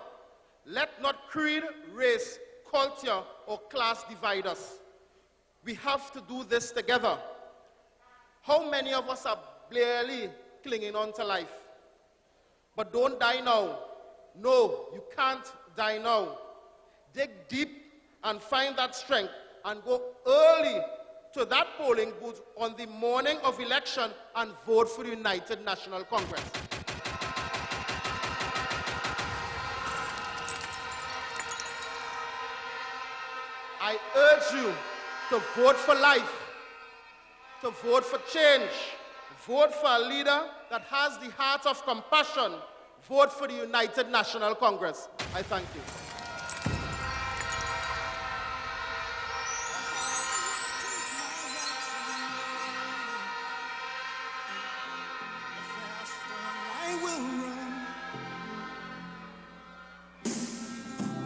Let not creed, race, culture, or class divide us. We have to do this together. How many of us are barely clinging on to life? But don't die now. No, you can't die now. Dig deep and find that strength and go early to that polling booth on the morning of election and vote for the United National Congress. I urge you to vote for life, to vote for change. Vote for a leader that has the heart of compassion. Vote for the United National Congress. I thank you. I will run.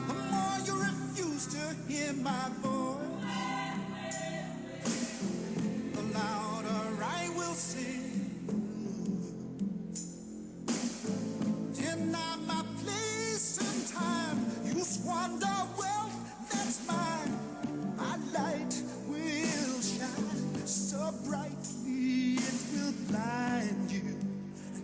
The more you refuse to hear my voice, the louder I will sing. Deny my place and time, you squander wealth that's mine. My light will shine so brightly it will blind you.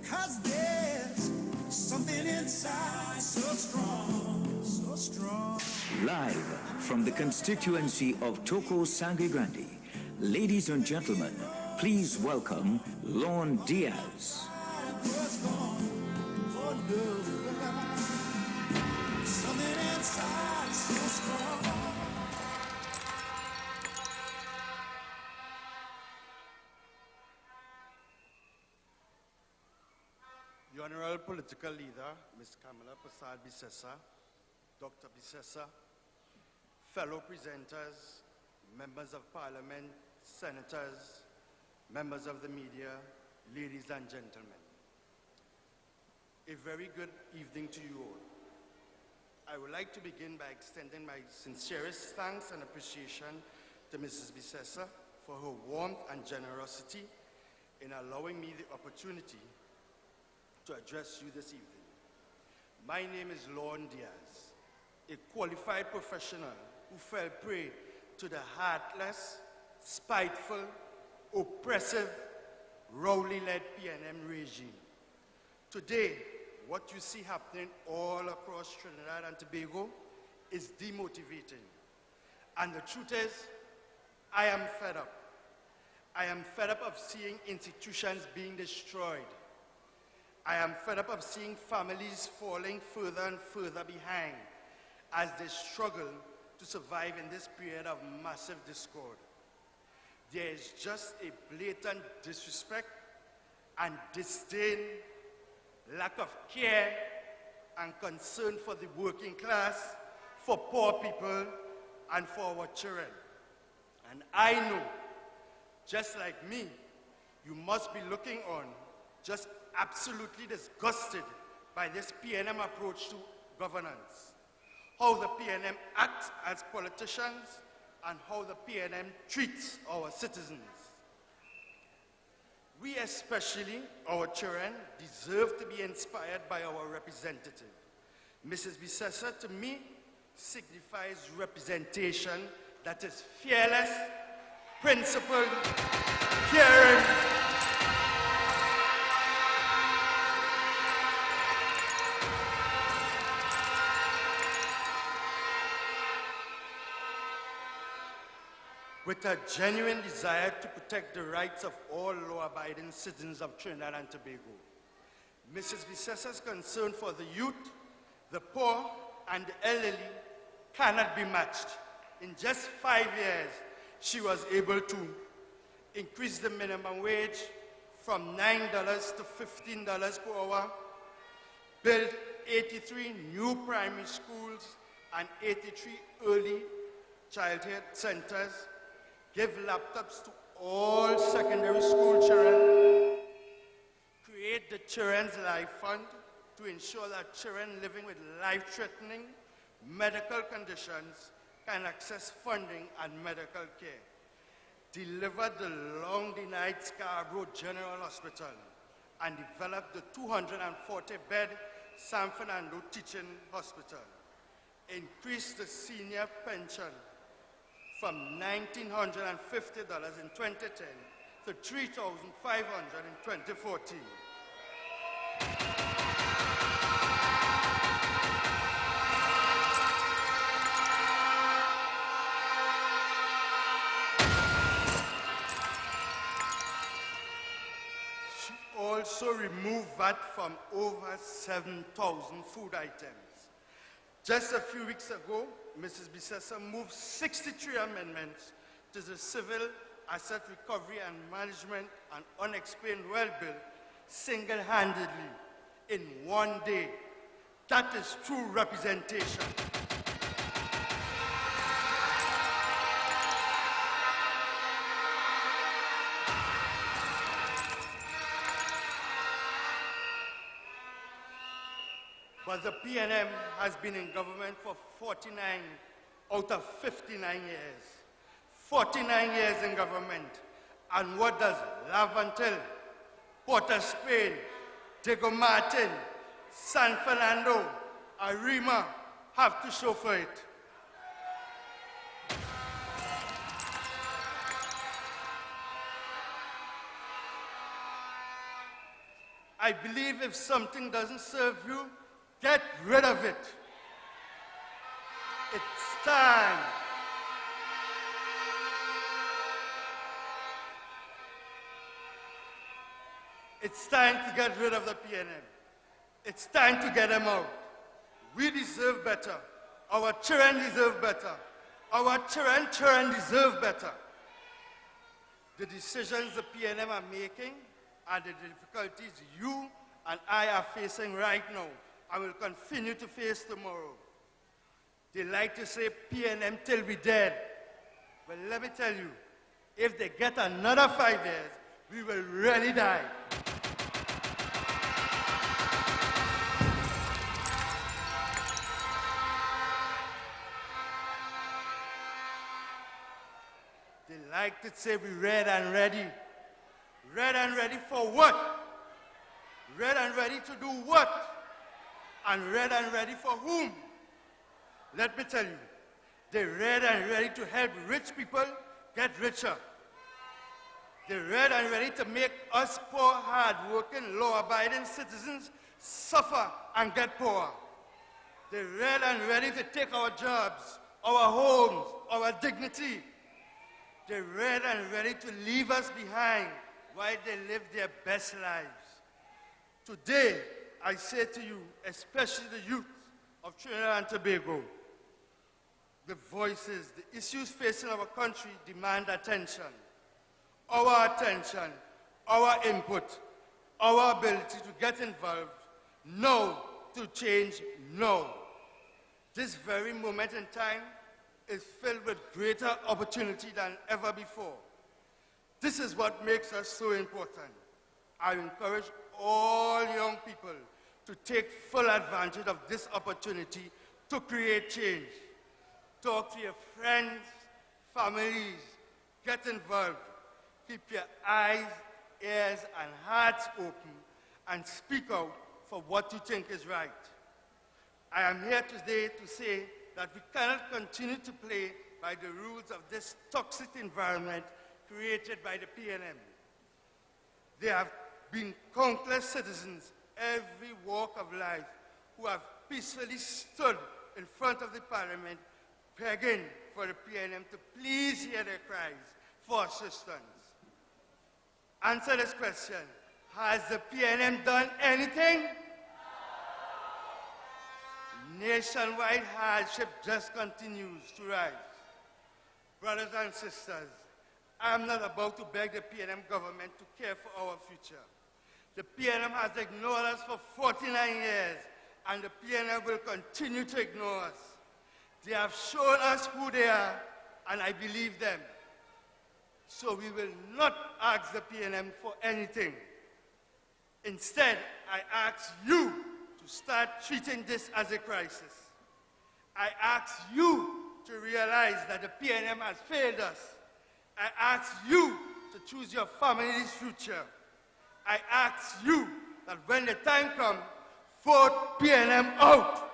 'Cause there's something inside so strong, so strong. Live from the constituency of Toko Sangre Grande, ladies and gentlemen, please welcome Lorne Diaz. Something inside so strong. The Honorable Political Leader, Ms. Kamala Prasad Bissessa, Dr. Bissessa, fellow presenters, members of Parliament, senators, members of the media, ladies and gentlemen. A very good evening to you all. I would like to begin by extending my sincerest thanks and appreciation to Mrs. Bissessa for her warmth and generosity in allowing me the opportunity to address you this evening. My name is Lorne Diaz, a qualified professional who fell prey to the heartless, spiteful, oppressive, Rowley-led PNM regime. Today, what you see happening all across Trinidad and Tobago is demotivating. And the truth is, I am fed up. I am fed up of seeing institutions being destroyed. I am fed up of seeing families falling further and further behind as they struggle to survive in this period of massive discord. There is just a blatant disrespect and disdain, lack of care and concern for the working class, for poor people, and for our children. And I know, just like me, you must be looking on, just absolutely disgusted by this PNM approach to governance. How the PNM acts as politicians and how the PNM treats our citizens. We especially, our children, deserve to be inspired by our representative. Mrs. Bissessa, to me, signifies representation that is fearless, principled, caring, with a genuine desire to protect the rights of all law-abiding citizens of Trinidad and Tobago. Mrs. Bissessa's concern for the youth, the poor, and the elderly cannot be matched. In just 5 years, she was able to increase the minimum wage from $9 to $15 per hour, build 83 new primary schools and 83 early childhood centers, give laptops to all secondary school children, create the Children's Life Fund to ensure that children living with life-threatening medical conditions can access funding and medical care, deliver the long-denied Scarborough General Hospital, and develop the 240-bed San Fernando Teaching Hospital, increase the senior pension from $1,950 in 2010 to $3,500 in 2014. She also removed VAT from over 7,000 food items. Just a few weeks ago, Mrs. Bissessa moved 63 amendments to the Civil Asset Recovery and Management and Unexplained Well Bill single-handedly in one day. That is true representation. But the PNM has been in government for 49 out of 59 years. 49 years in government. And what does Lavantil, Port of Spain, Diego Martin, San Fernando, Arima have to show for it? I believe if something doesn't serve you, get rid of it. It's time. It's time to get rid of the PNM. It's time to get them out. We deserve better. Our children deserve better. Our children deserve better. The decisions the PNM are making are the difficulties you and I are facing right now and will continue to face tomorrow. They like to say PNM till we dead. Well, let me tell you, if they get another 5 years, we will really die. They like to say we red and ready. Red and ready for what? Red and ready to do what? And red and ready for whom? Let me tell you, they're red and ready to help rich people get richer. They're red and ready to make us poor, hard-working, law-abiding citizens suffer and get poorer. They're red and ready to take our jobs, our homes, our dignity. They're red and ready to leave us behind while they live their best lives. Today, I say to you, especially the youth of Trinidad and Tobago, the voices, the issues facing our country demand attention. Our attention, our input, our ability to get involved, no to change, no. This very moment in time is filled with greater opportunity than ever before. This is what makes us so important. I encourage all young people to take full advantage of this opportunity to create change. Talk to your friends, families, get involved. Keep your eyes, ears, and hearts open and speak out for what you think is right. I am here today to say that we cannot continue to play by the rules of this toxic environment created by the PNM. There have been countless citizens, every walk of life, who have peacefully stood in front of the Parliament begging for the PNM to please hear their cries for assistance. Answer this question. Has the PNM done anything? Nationwide hardship just continues to rise. Brothers and sisters, I'm not about to beg the PNM government to care for our future. The PNM has ignored us for 49 years, and the PNM will continue to ignore us. They have shown us who they are, and I believe them. So we will not ask the PNM for anything. Instead, I ask you to start treating this as a crisis. I ask you to realize that the PNM has failed us. I ask you to choose your family's future. I ask you that when the time comes, vote PNM out.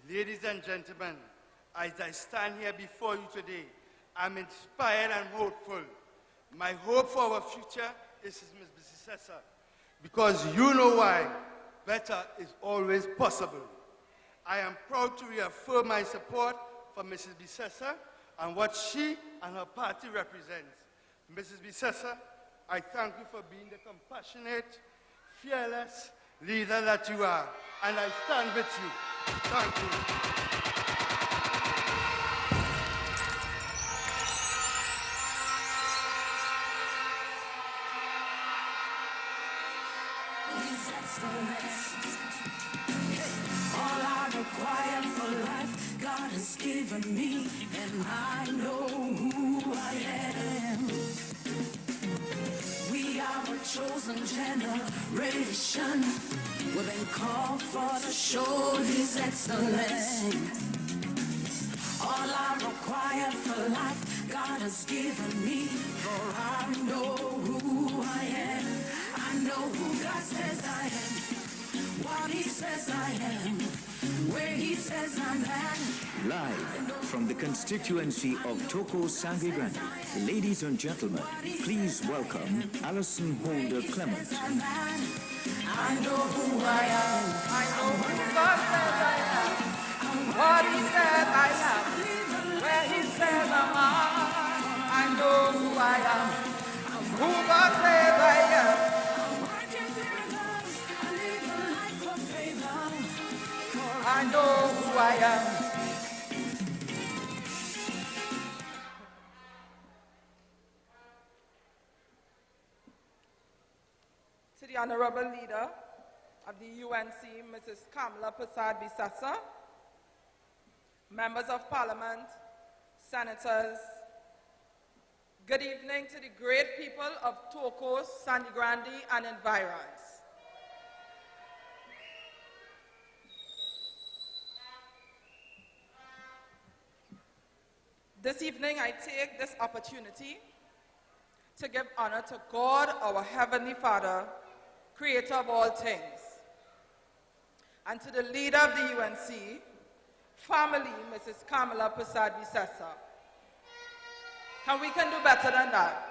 Ladies and gentlemen, as I stand here before you today, I'm inspired and hopeful. My hope for our future is Ms. Bissessa, because you know why better is always possible. I am proud to reaffirm my support for Mrs. Bissessa and what she and her party represents. Mrs. Bissessa, I thank you for being the compassionate, fearless leader that you are, and I stand with you. Thank you. All I require for life, God has given me, and I know who I am. We are a chosen generation. We've been called for to show His excellence. All I require for life, God has given me, for I know who I am. I know who God says I am, what He says I am, where He says I'm at. Live from the constituency of Toko Sangre Grande, ladies and gentlemen, please welcome Alison Holder Clement. I know who I am. I know who God says I am, what He says I am, where He says I'm at. I know who I am, who God says I am. I know who I am. To the Honorable Leader of the UNC, Mrs. Kamala Persad-Bissessar, Members of Parliament, Senators, good evening to the great people of Toko, Sangre Grande, and environs. This evening, I take this opportunity to give honor to God, our Heavenly Father, Creator of all things, and to the leader of the UNC, family, Mrs. Kamala Persad-Bissessar. And we can do better than that.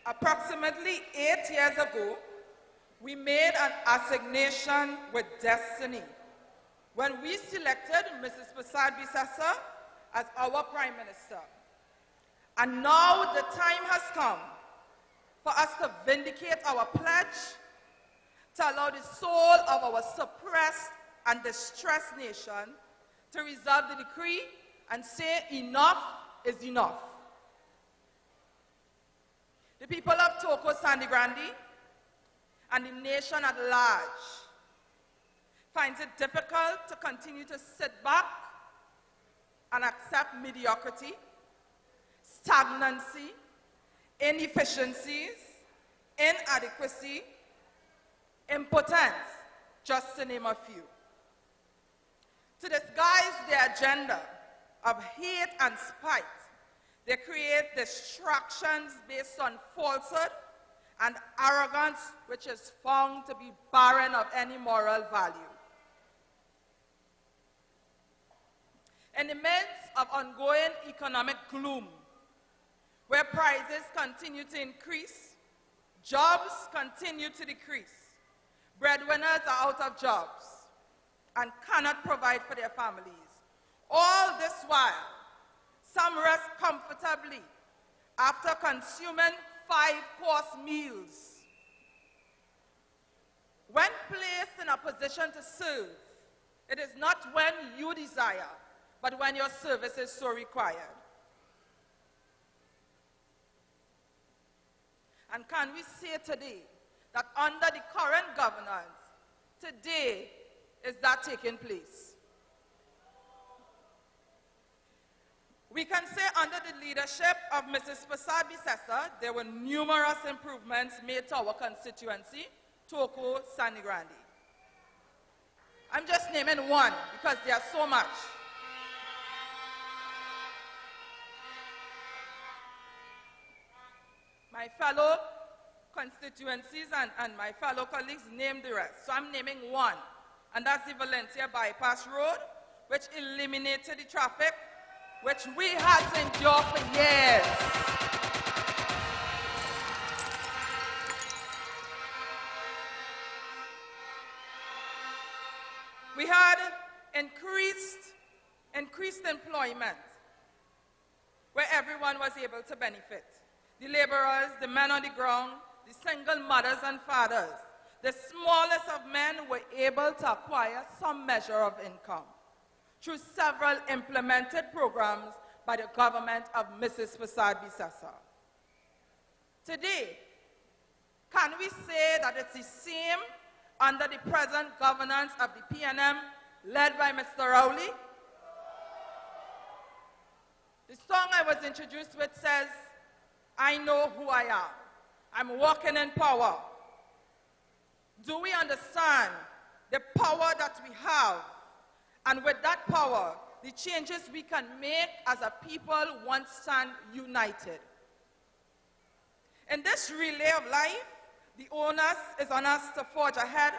Approximately 8 years ago, we made an assignation with destiny when we selected Mrs. Persad-Bissessar as our Prime Minister. And now the time has come for us to vindicate our pledge, to allow the soul of our suppressed and distressed nation to resolve the decree and say enough is enough. The people of Toko Sangre Grande and the nation at large finds it difficult to continue to sit back and accept mediocrity, stagnancy, inefficiencies, inadequacy, impotence, just to name a few. To disguise their agenda of hate and spite, they create distractions based on falsehood and arrogance, which is found to be barren of any moral value. In the midst of ongoing economic gloom, where prices continue to increase, jobs continue to decrease, breadwinners are out of jobs and cannot provide for their families. All this while, some rest comfortably after consuming 5-course meals. When placed in a position to serve, it is not when you desire, but when your service is so required. And can we say today that under the current governance, today is that taking place? We can say under the leadership of Mrs. Persad-Bissessar, there were numerous improvements made to our constituency, Toko Sangre Grande. I'm just naming one because there are so much. My fellow constituencies and my fellow colleagues named the rest. So I'm naming one, and that's the Valencia Bypass Road, which eliminated the traffic which we had to endure for years. We had increased employment, where everyone was able to benefit. The laborers, the men on the ground, the single mothers and fathers, the smallest of men were able to acquire some measure of income through several implemented programs by the government of Mrs. Prasad Bisesa. Today, can we say that it's the same under the present governance of the PNM led by Mr. Rowley? The song I was introduced with says, I know who I am. I'm walking in power. Do we understand the power that we have? And with that power, the changes we can make as a people once stand united. In this relay of life, the onus is on us to forge ahead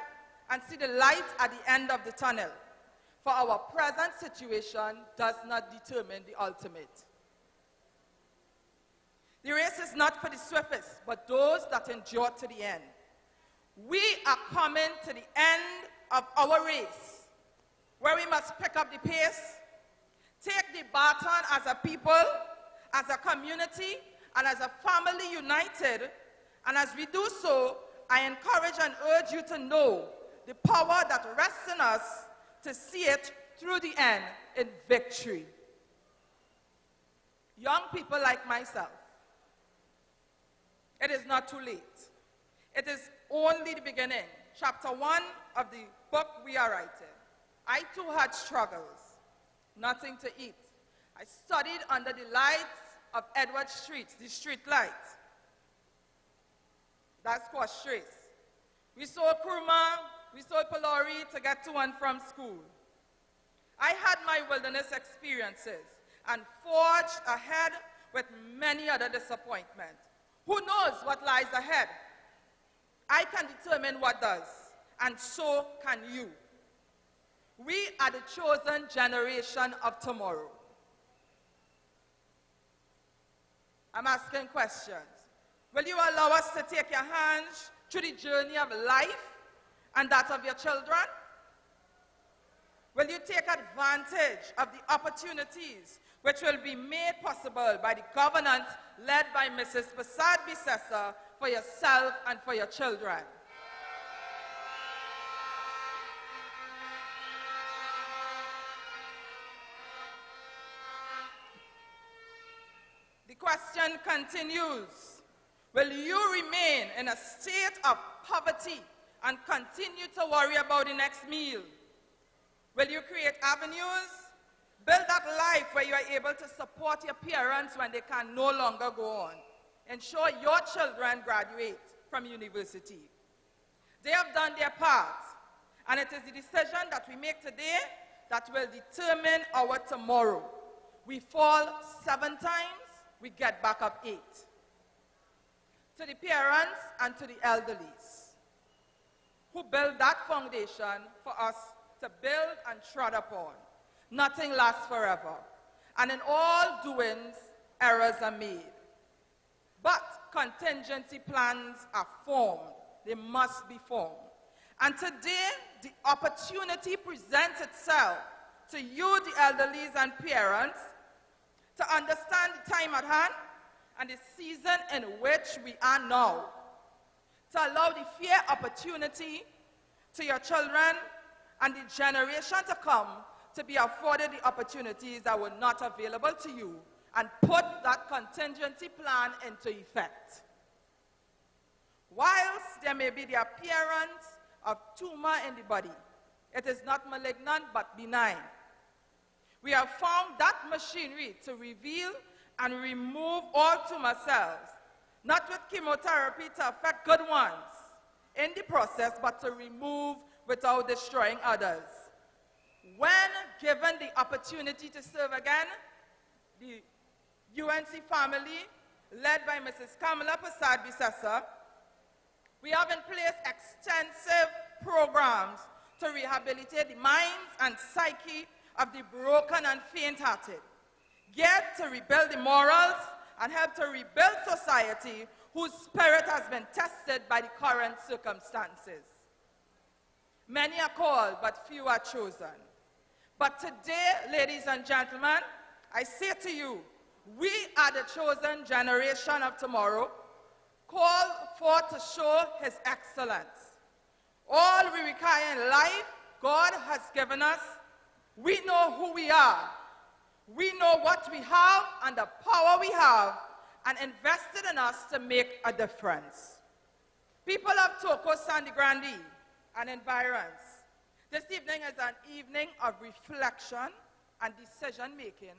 and see the light at the end of the tunnel. For our present situation does not determine the ultimate. The race is not for the swiftest, but those that endure to the end. We are coming to the end of our race, where we must pick up the pace, take the baton as a people, as a community, and as a family united. And as we do so, I encourage and urge you to know the power that rests in us to see it through the end in victory. Young people like myself, it is not too late. It is only the beginning. Chapter 1 of the book we are writing. I too had struggles, nothing to eat. I studied under the lights of Edward Street, the street lights. That's called Trace. We sold kurma, we sold pylori to get to and from school. I had my wilderness experiences and forged ahead with many other disappointments. Who knows what lies ahead? I can determine what does, and so can you. We are the chosen generation of tomorrow. I'm asking questions. Will you allow us to take your hands through the journey of life and that of your children? Will you take advantage of the opportunities which will be made possible by the governance led by Mrs. Prasad Bisesa for yourself and for your children? The question continues, will you remain in a state of poverty and continue to worry about the next meal? Will you create avenues? Build that life where you are able to support your parents when they can no longer go on. Ensure your children graduate from university. They have done their part, and it is the decision that we make today that will determine our tomorrow. We fall 7 times, we get back up 8. To the parents and to the elderlies who build that foundation for us to build and tread upon. Nothing lasts forever, and in all doings, errors are made. But contingency plans are formed. They must be formed. And today, the opportunity presents itself to you, the elderlies and parents, to understand the time at hand and the season in which we are now, to allow the fair opportunity to your children and the generation to come to be afforded the opportunities that were not available to you, and put that contingency plan into effect. Whilst there may be the appearance of tumor in the body, it is not malignant but benign. We have found that machinery to reveal and remove all tumor cells, not with chemotherapy to affect good ones in the process, but to remove without destroying others. When given the opportunity to serve again, the UNC family, led by Mrs. Kamala Prasad Bisesa, we have in place extensive programs to rehabilitate the minds and psyche of the broken and faint-hearted, yet to rebuild the morals and help to rebuild society whose spirit has been tested by the current circumstances. Many are called, but few are chosen. But today, ladies and gentlemen, I say to you, we are the chosen generation of tomorrow, called for to show his excellence. All we require in life, God has given us. We know who we are. We know what we have and the power we have, and invested in us to make a difference. People of Toko Sandy Grande and environs, this evening is an evening of reflection and decision making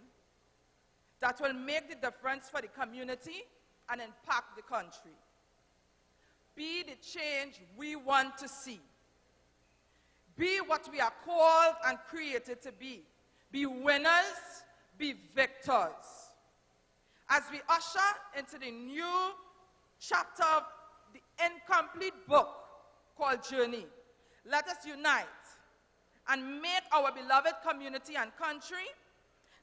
that will make the difference for the community and impact the country. Be the change we want to see. Be what we are called and created to be. Be winners, be victors. As we usher into the new chapter of the incomplete book called Journey, let us unite and make our beloved community and country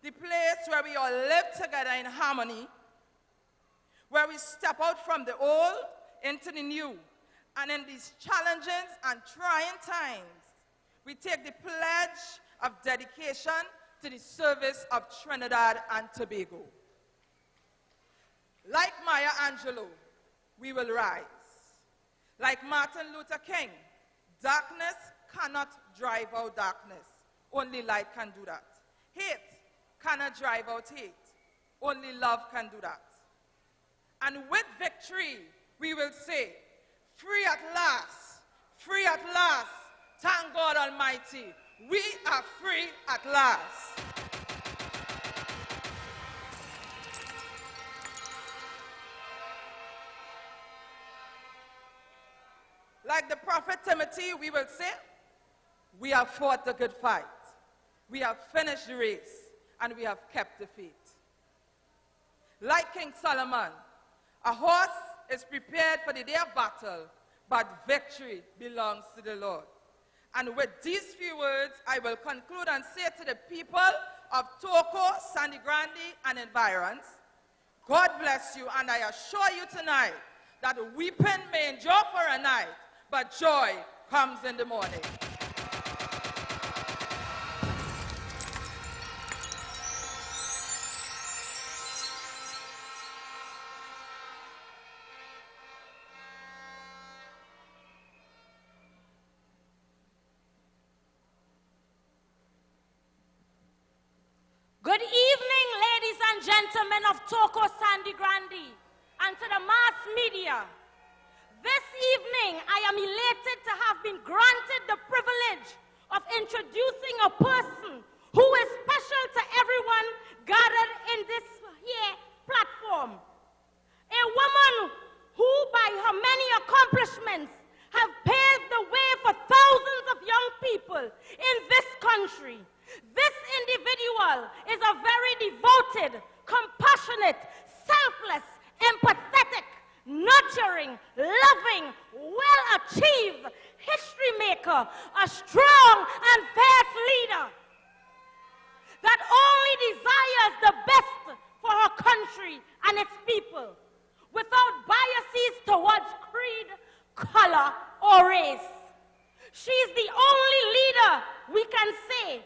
the place where we all live together in harmony, where we step out from the old into the new, and in these challenging and trying times, we take the pledge of dedication to the service of Trinidad and Tobago. Like Maya Angelou, we will rise. Like Martin Luther King, darkness cannot drive out darkness. Only light can do that. Hate cannot drive out hate. Only love can do that. And with victory, we will say, free at last, free at last. Thank God Almighty, we are free at last. Like the prophet Timothy, we will say, we have fought the good fight. We have finished the race, and we have kept the faith. Like King Solomon, a horse is prepared for the day of battle, but victory belongs to the Lord. And with these few words, I will conclude and say to the people of Toko, Sandy Grande, and environs, God bless you, and I assure you tonight that weeping may endure for a night, but joy comes in the morning. Good evening, ladies and gentlemen of Toko Sandy Grande, and to the mass media. This evening, I am elated to have been granted the privilege of introducing a person who is special to everyone gathered in this here platform. A woman who, by her many accomplishments, have paved the way for thousands of young people in this country. This individual is a very devoted, compassionate, selfless, empathetic, nurturing, loving, well-achieved history maker, a strong and fierce leader that only desires the best for her country and its people, without biases towards creed, color, or race. She is the only leader we can say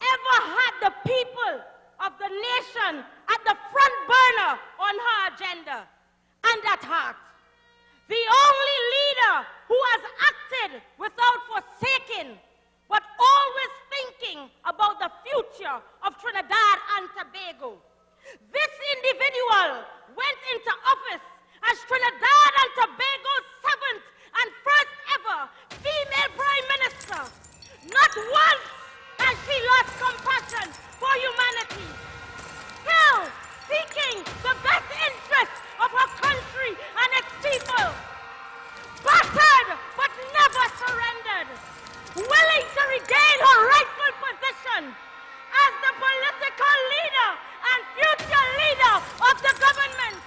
ever had the people of the nation at the front burner on her agenda and at heart. The only leader who has acted without forsaking, but always thinking about the future of Trinidad and Tobago. This individual went into office as Trinidad and Tobago's 7th and first ever female Prime Minister. Not once has she lost compassion for humanity, still seeking the best interests of her country and its people. Battered but never surrendered, willing to regain her rightful position as the political leader and future leader of the government.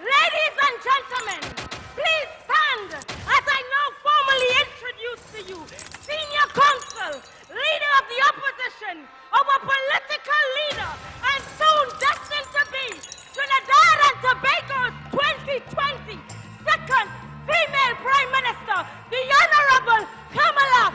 Ladies and gentlemen, please stand as I now formally introduce to you Senior Counsel, Leader of the Opposition, our political leader, and soon destined to be Trinidad and Tobago's 2020 second female Prime Minister, the Honorable Kamala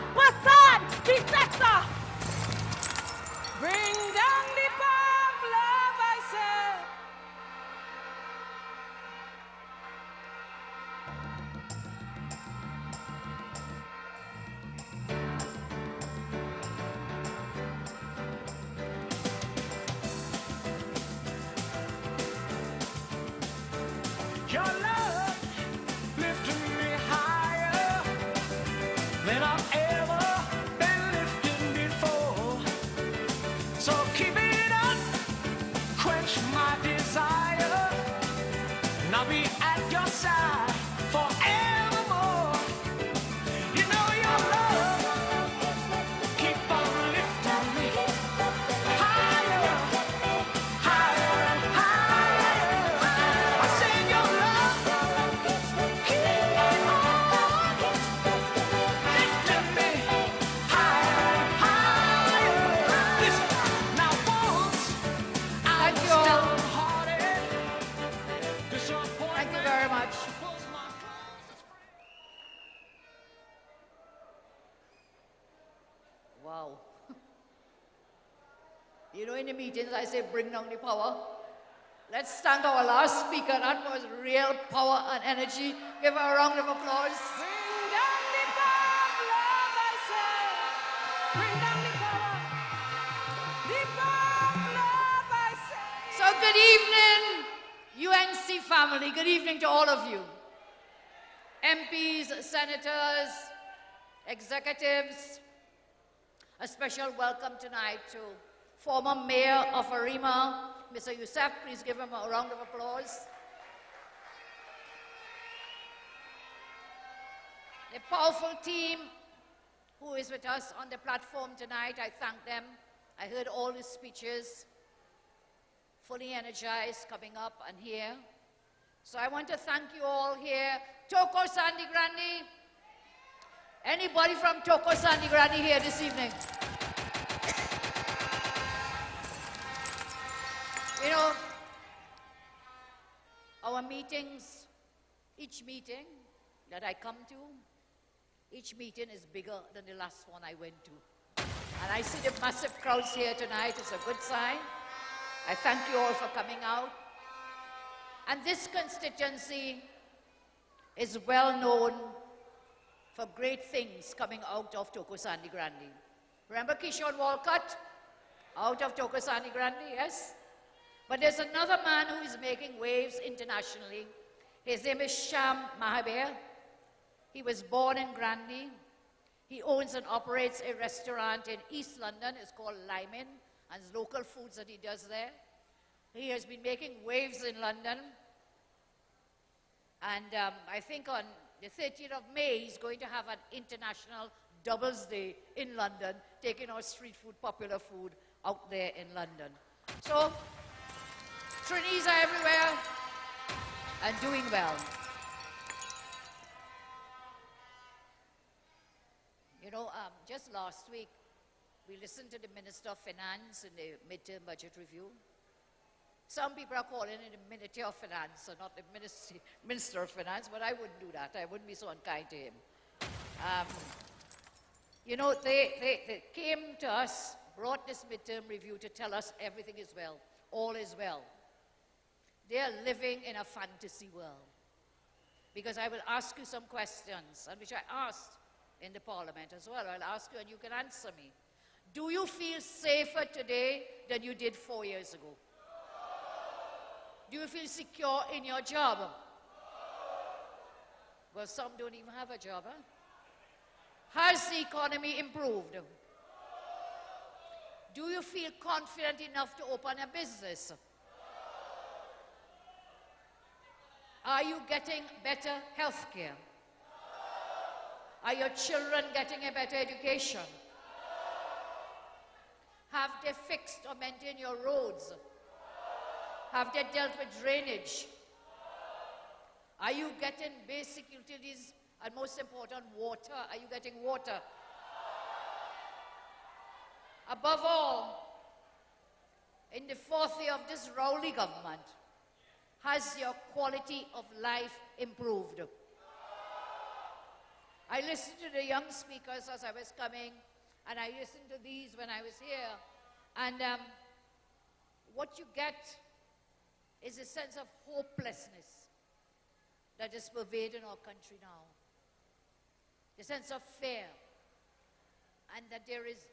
than I've ever been lifting before. So keep it up, quench my desire, and I'll be at your side forevermore. You know your love keep on lifting me higher, higher and higher. I said your love keep on lifting me higher and higher. Listen, now once I was downhearted, Thank you very much. Wow. You know, in the meetings, I say, bring down the power. Let's thank our last speaker. That was real power and energy. Give her a round of applause. So good evening, UNC family. Good evening to all of you. MPs, senators, executives. A special welcome tonight to former mayor of Arima, Mr. Youssef. Please give him a round of applause. The powerful team who is with us on the platform tonight, I thank them. I heard all the speeches, fully energized, coming up and here. So I want to thank you all here. Toko Sangre Grande. Anybody from Toko Sangre Grande here this evening? You know, our meetings, each meeting that I come to, each meeting is bigger than the last one I went to. And I see the massive crowds here tonight. It's a good sign. I thank you all for coming out. And this constituency is well known for great things coming out of Toko Sangre Grande. Remember Kishore Walcott? Out of Toko Sangre Grande, yes? But there's another man who is making waves internationally. His name is Sham Mahabir. He was born in Grande. He owns and operates a restaurant in East London. It's called Lyman, and it's local foods that he does there. He has been making waves in London. And I think on the 30th of May, he's going to have an international doubles day in London, taking our street food, popular food, out there in London. So, trainees are everywhere and doing well. You know, just last week, we listened to the Minister of Finance in the midterm budget review. Some people are calling it the Minister of Finance, or not the Minister of Finance, but I wouldn't do that. I wouldn't be so unkind to him. You know, they came to us, brought this midterm review to tell us everything is well, all is well. They are living in a fantasy world. Because I will ask you some questions, and which I asked in the Parliament as well. I'll ask you and you can answer me. Do you feel safer today than you did 4 years ago? Do you feel secure in your job? Well, some don't even have a job, huh? Has the economy improved? Do you feel confident enough to open a business? Are you getting better health care? Are your children getting a better education? Have they fixed or maintained your roads? Have they dealt with drainage? Are you getting basic utilities and, most important, water? Are you getting water? Above all, in the fourth year of this Rowley government, has your quality of life improved? I listened to the young speakers as I was coming, and I listened to these when I was here. And what you get is a sense of hopelessness that is pervading our country now. The sense of fear. And that there is,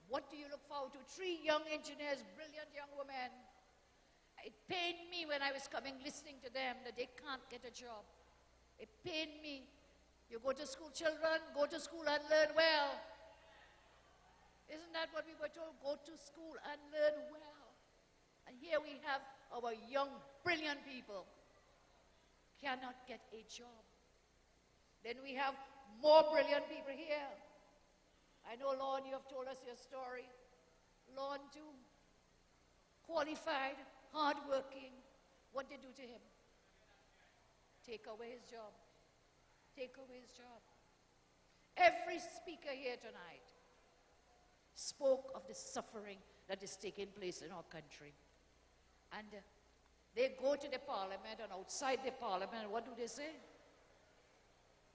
what do you look forward to? 3 young engineers, brilliant young women. It pained me when I was coming listening to them that they can't get a job. It pained me You go to school, children, go to school and learn well. Isn't that what we were told? Go to school and learn well. And here we have our young, brilliant people cannot get a job. Then we have more brilliant people here. I know, Lorne, you have told us your story. Lorne, too. Qualified, hardworking. What did they do to him? Take away his job. Take away his job. Every speaker here tonight spoke of the suffering that is taking place in our country. And they go to the parliament, and outside the parliament, what do they say?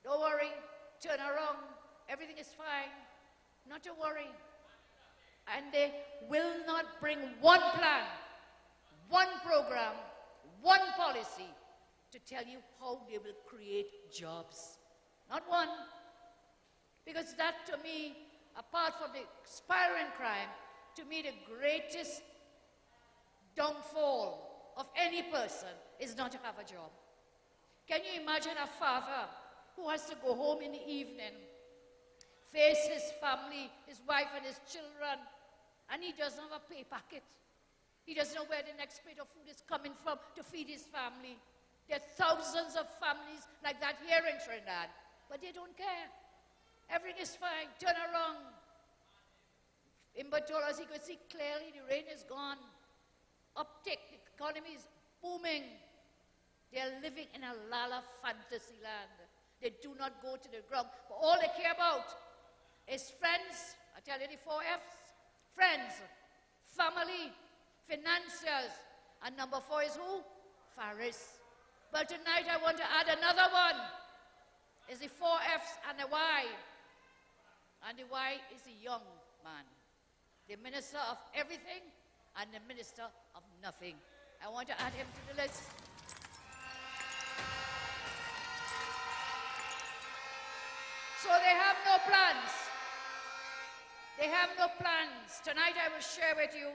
Don't worry, turn around, everything is fine, not to worry. And they will not bring one plan, one program, one policy to tell you how they will create jobs. Not one. Because that, to me, apart from the spiraling crime, to me the greatest downfall of any person is not to have a job. Can you imagine a father who has to go home in the evening, face his family, his wife and his children, and he doesn't have a pay packet? He doesn't know where the next plate of food is coming from to feed his family. There are thousands of families like that here in Trinidad, but they don't care. Everything is fine. Turn around. Imber told us he could see clearly the rain is gone. Uptick, the economy is booming. They are living in a lala fantasy land. They do not go to the ground. But all they care about is friends. I tell you the 4 F's. Friends, family, financiers. And number 4 is who? Faris. But tonight I want to add another one. Is the 4 F's and the Y. And the Y is the young man. The minister of everything and the minister of nothing. I want to add him to the list. So they have no plans. They have no plans. Tonight I will share with you,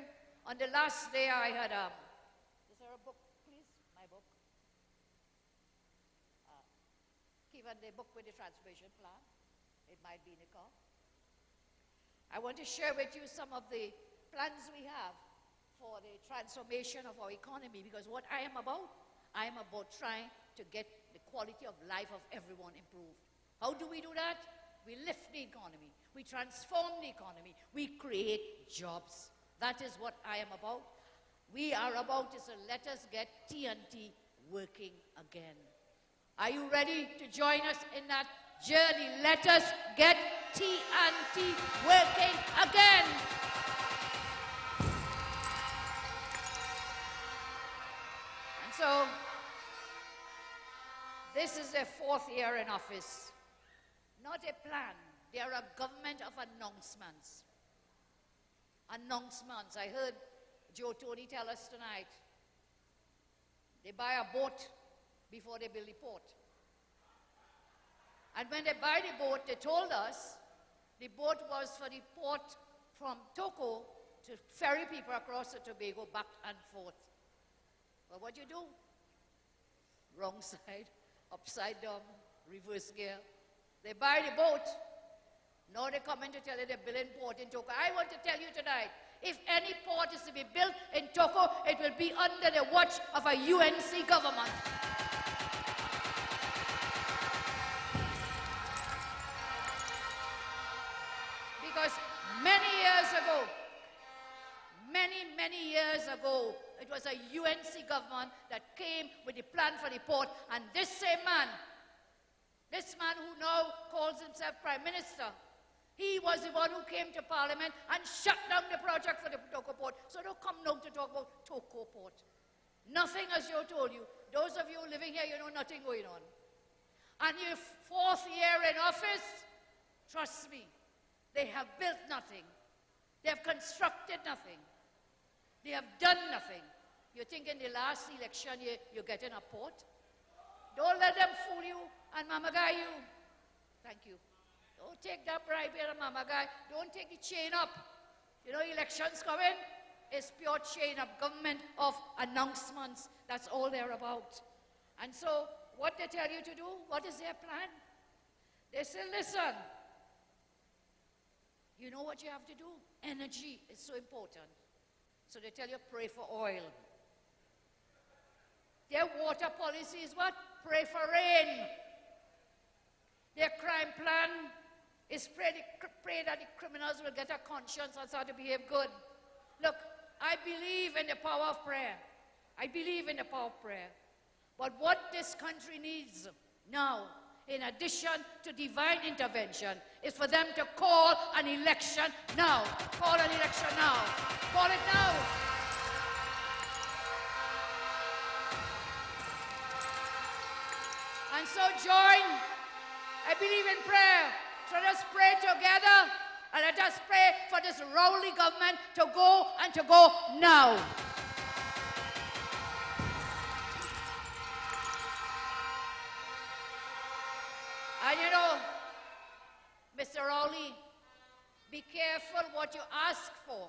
on the last day I had, is there a book, please? My book. Even the book with the transformation plan. It might be in the car. I want to share with you some of the plans we have for the transformation of our economy, because what I am about trying to get the quality of life of everyone improved. How do we do that? We lift the economy. We transform the economy. We create jobs. That is what I am about. We are about is to let us get TNT working again. Are you ready to join us in that journey? Let us get TNT working again. And so, this is their 4th year in office. Not a plan. They are a government of announcements. Announcements. I heard Joe Tony tell us tonight. They buy a boat before they build the port. And when they buy the boat, they told us the boat was for the port from Toco to ferry people across the Tobago back and forth. But what you do? Wrong side, upside down, reverse gear. They buy the boat. Now they come in to tell you they're building port in Toco. I want to tell you tonight, if any port is to be built in Toco, it will be under the watch of a UNC government. Because many years ago, it was a UNC government that came with the plan for the port, and this same man, this man who now calls himself Prime Minister, he was the one who came to Parliament and shut down the project for the Toco port. So don't come now to talk about Toco port. Nothing, as Joe told you. Those of you living here, you know nothing going on. And your 4th year in office, trust me, they have built nothing. They have constructed nothing. They have done nothing. You think in the last election you're getting a port? Don't let them fool you and mamagai you. Thank you. Don't take that bribe here and mamagai. Don't take the chain up. You know, elections coming? It's pure chain up. Government of announcements. That's all they're about. And so, what they tell you to do, what is their plan? They say, listen, you know what you have to do? Energy is so important. So they tell you, pray for oil. Their water policy is what? Pray for rain. Their crime plan is pray that the criminals will get a conscience and start to behave good. Look, I believe in the power of prayer. I believe in the power of prayer. But what this country needs now, in addition to divine intervention, is for them to call an election now. Call an election now. Call it now. And so join. I believe in prayer. So let us pray together, and let us pray for this Rowley government to go and to go now. And you know, Mr. Rowley, be careful what you ask for,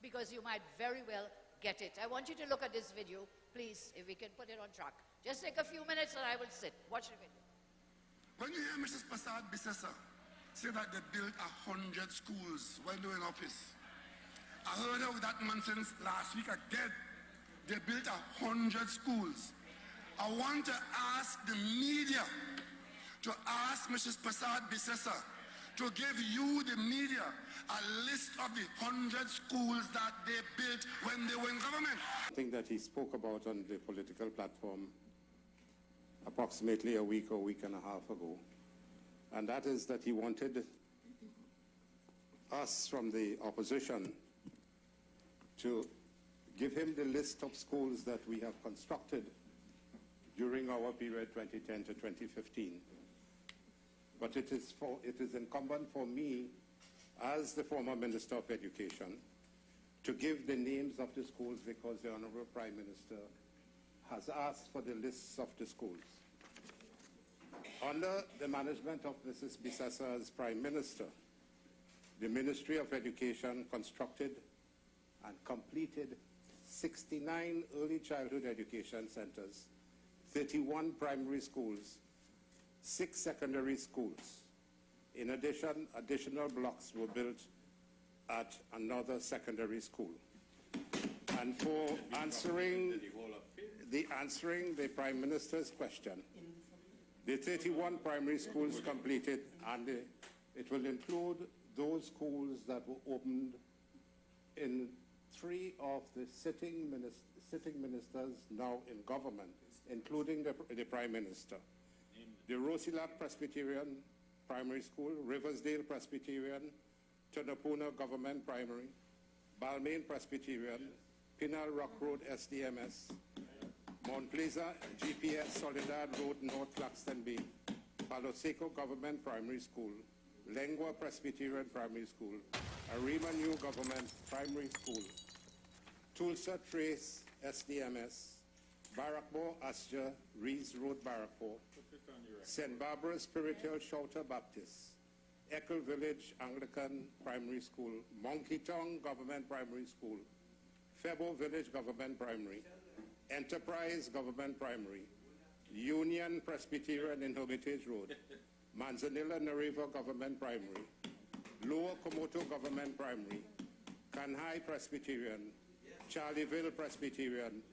because you might very well get it. I want you to look at this video, please, if we can put it on track. Just take a few minutes and I will sit. Watch the video. When you hear Mrs. Prasad Bisesa say that they built 100 schools while they were in office, I heard her with that nonsense last week again. They built 100 schools. I want to ask the media to ask Mrs. Prasad Bisesa to give you, the media, a list of the 100 schools that they built when they were in government. I think that he spoke about on the political platform approximately a week and a half ago. And that is that he wanted us from the opposition to give him the list of schools that we have constructed during our period 2010 to 2015. But it is incumbent for me, as the former Minister of Education, to give the names of the schools, because the Honorable Prime Minister has asked for the lists of the schools. Under the management of Mrs. Bisesa as Prime Minister, the Ministry of Education constructed and completed 69 early childhood education centers, 31 primary schools, 6 secondary schools. In addition, additional blocks were built at another secondary school. And for answering the Prime Minister's question, the 31 primary schools completed, and it will include those schools that were opened in 3 of the sitting ministers now in government, including the Prime Minister. The Rosilac Presbyterian Primary School, Riversdale Presbyterian, Tunapuna Government Primary, Balmain Presbyterian, Pinal Rock Road SDMS, Mount Pleasant GPS Soledad Road North Claxton Bay, Palo Seco Government Primary School, Lengua Presbyterian Primary School, Arima New Government Primary School, Tulsa Trace SDMS, Barrackmore Astor Rees Road Barrackmore, St. Barbara Spirit Hill Shouter Baptist, Echo Village Anglican Primary School, Monkey Tongue Government Primary School, Febo Village Government Primary, Enterprise Government Primary, Union Presbyterian in Hermitage Road, Manzanilla Nareva Government Primary, Lower Komoto Government Primary, Kanhai Presbyterian, Charlieville Presbyterian,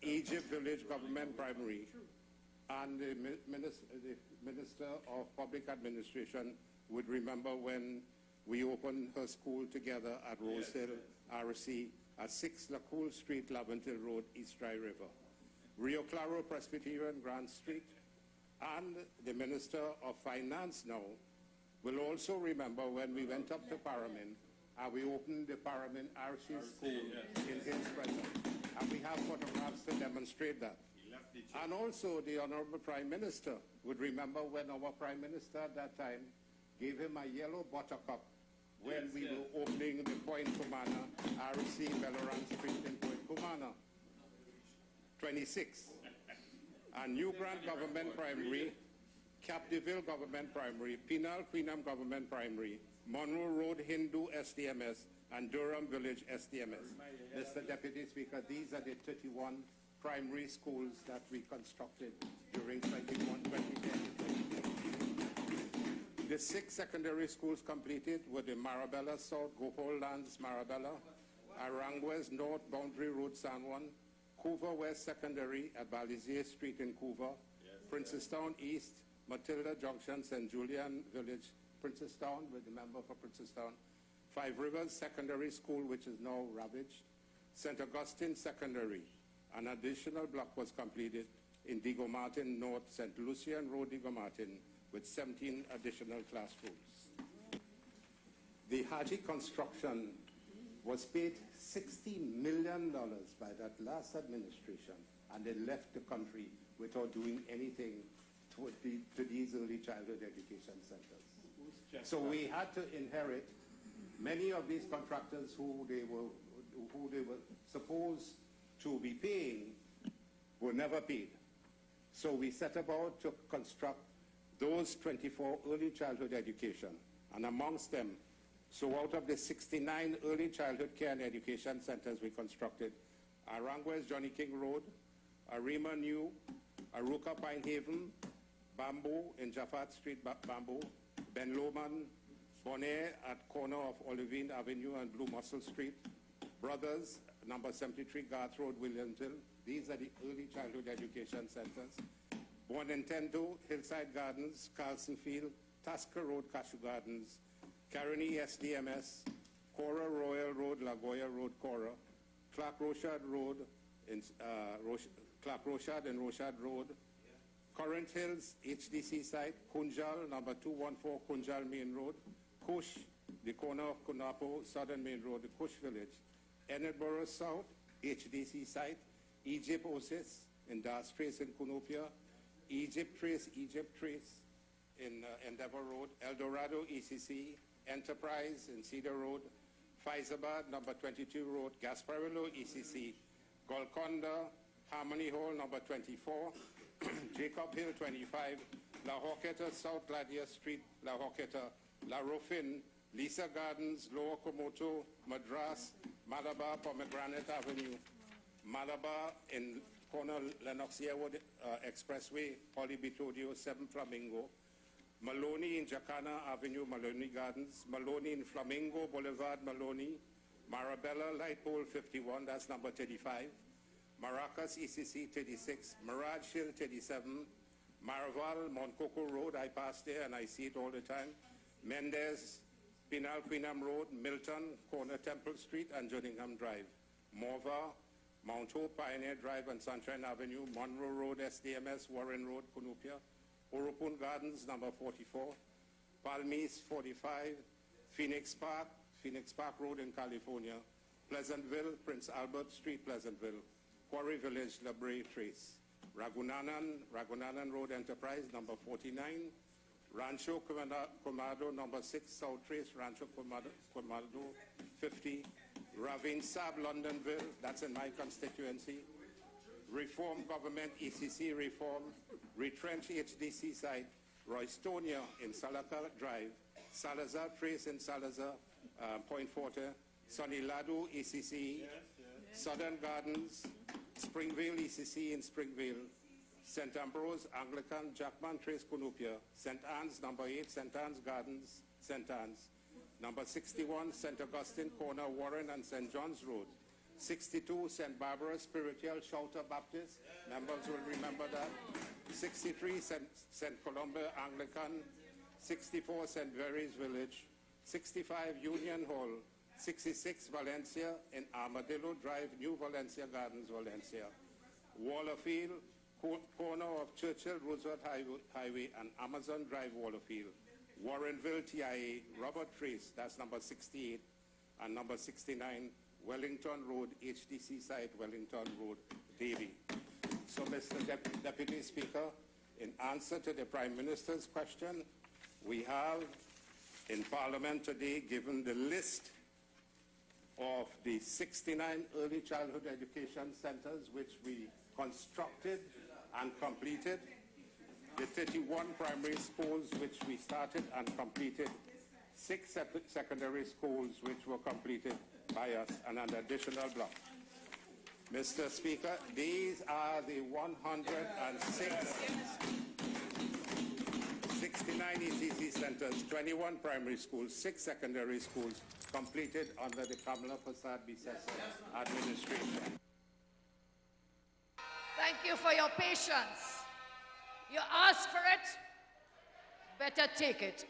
Egypt Village Government Primary, and the Minister of Public Administration would remember when we opened her school together at Rosehill RC at 6 LaCour Street, Laventille Road, East Dry River. Rio Claro Presbyterian, Grand Street, and the Minister of Finance now will also remember when we went up to Paramin and we opened the Paramin RC school in his presence. And we have photographs to demonstrate that. And also the Honorable Prime Minister would remember when our Prime Minister at that time gave him a yellow buttercup when we were opening the Point Kumana RC Belleran Street in Point Kumana. 26. And New Grant Government Primary, Capdeville Government Primary, Pinal Queenam Government Primary, Monroe Road Hindu SDMS, and Durham Village SDMS. Mr. Deputy Speaker, these are the 31 primary schools that we constructed during 2010. The 6 secondary schools completed were the Marabella South, Gopal Lands, Marabella, Aranguez North, Boundary Road, San Juan, Couva West Secondary at Balizier Street in Couva, Princestown East, Matilda Junction, St. Julian Village, Princestown, with the member for Princestown, Five Rivers Secondary School, which is now ravaged, St. Augustine Secondary. An additional block was completed in Diego Martin North, St. Lucian Road, Diego Martin, with 17 additional classrooms. The Haji construction was paid $60 million by that last administration, and they left the country without doing anything to these early childhood education centers. So we had to inherit many of these contractors who they were supposed to be paying were never paid. So we set about to construct those 24 early childhood education, and amongst them, so out of the 69 early childhood care and education centers we constructed, Aranguez Johnny King Road, Arima New, Aruka Pine Haven, Bamboo in Jafat Street, Bamboo, Ben Lomond, Bonaire at corner of Olivine Avenue and Blue Mussel Street, Brothers, number 73 Garth Road, Williamsville. These are the early childhood education centers. Bon Nintendo, Hillside Gardens, Carlson Field, Tasker Road, Cashew Gardens, Caroni SDMS, Cora Royal Road, Lagoya Road, Cora, Clark Rochard Road, Clark Rochard and Rochard Road, Corinth Hills, HDC site, Kunjal, number 214 Kunjal Main Road, Kush, the corner of Kunapo, Southern Main Road, the Kush Village, Edinburgh South, HDC site, Egypt Oasis, in Das Trace in Kunopia, Egypt Trace in Endeavor Road, El Dorado ECC, Enterprise in Cedar Road, Faizabad, number 22 Road, Gasparillo ECC, Golconda, Harmony Hall, number 24, Jacob Hill 25, La Horquetta, South Gladius Street, La Horquetta, La Rofin, Lisa Gardens, Lower Komoto, Madras, Malabar, Pomegranate Avenue, Malabar in corner Lennox Yearwood Expressway, Polybitodio, 7 Flamingo, Maloney in Jacana Avenue, Maloney Gardens, Maloney in Flamingo Boulevard, Maloney, Marabella, Light Pole 51, that's number 35, Maracas ECC 36, Mirage Hill 37, Maraval, Montcoco Road, I pass there and I see it all the time, Mendez, Pinal Queenham Road, Milton, corner Temple Street and Judingham Drive, Morva, Mount Hope, Pioneer Drive and Sunshine Avenue, Monroe Road, SDMS, Warren Road, Kunupia, Orupun Gardens, number 44, Palmis 45, Phoenix Park Road in California, Pleasantville, Prince Albert Street, Pleasantville, Quarry Village, La Brea Trace, Ragunanan Road Enterprise, number 49, Rancho Comado, number 6, South Trace, Rancho Comado 50, Ravine Sab, Londonville, that's in my constituency, Reform Government, ECC Reform, Retrench HDC site, Roystonia in Salaka Drive, Salazar Trace in Salazar, Point Forte, Sonny Ladu, ECC, Southern Gardens, Springvale, ECC in Springvale, St. Ambrose, Anglican, Jackman Trace, Kunupia, St. Anne's, number 8, St. Anne's Gardens, St. Anne's, number 61, St. Augustine, corner Warren and St. John's Road, 62, St. Barbara Spiritual Shouter Baptist, members will remember that, 63, St. Columba Anglican, 64, St. Mary's Village, 65, Union Hall, 66, Valencia in Armadillo Drive, New Valencia Gardens, Valencia, Wallerfield, corner of Churchill, Roosevelt Highway and Amazon Drive, Wallerfield, Warrenville, TIA, Robert Trace, that's number 68, and number 69, Wellington Road, HDC site, Wellington Road, Davie. So, Mr. Deputy Speaker, in answer to the Prime Minister's question, we have in Parliament today given the list of the 69 early childhood education centers which we constructed and completed, the 31 primary schools which we started and completed, 6 secondary schools which were completed by us, and an additional block. Mr. Speaker, these are the 106 69 ECC centers, 21 primary schools, 6 secondary schools completed under the Kamala Prasad Bisesa administration. Thank you for your patience. You asked for it, better take it.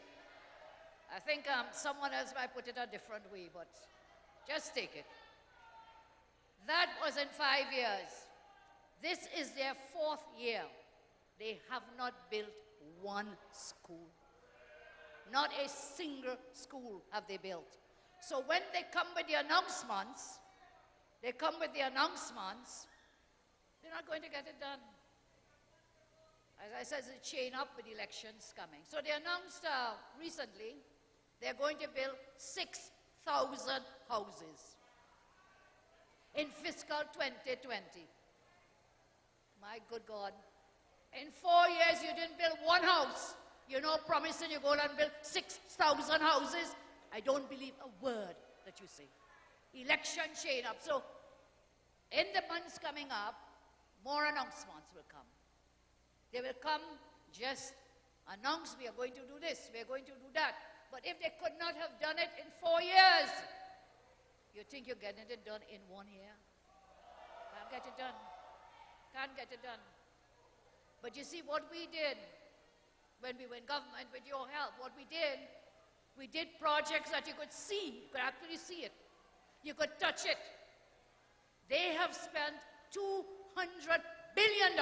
I think someone else might put it a different way, but just take it. That was in 5 years. This is their 4th year. They have not built one school. Not a single school have they built. So when they come with the announcements, they're not going to get it done. As I said, it's a chain up with elections coming. So they announced recently they're going to build 6,000 houses in fiscal 2020. My good God. In 4 years, you didn't build one house. You know, promising you go and build 6,000 houses. I don't believe a word that you say. Election chain up. So, in the months coming up, more announcements will come. They will come just announce we are going to do this, we are going to do that. But if they could not have done it in 4 years, you think you're getting it done in 1 year? Can't get it done. Can't get it done. But you see what we did when we were in government with your help, what we did projects that you could see, you could actually see it. You could touch it. They have spent $200 billion,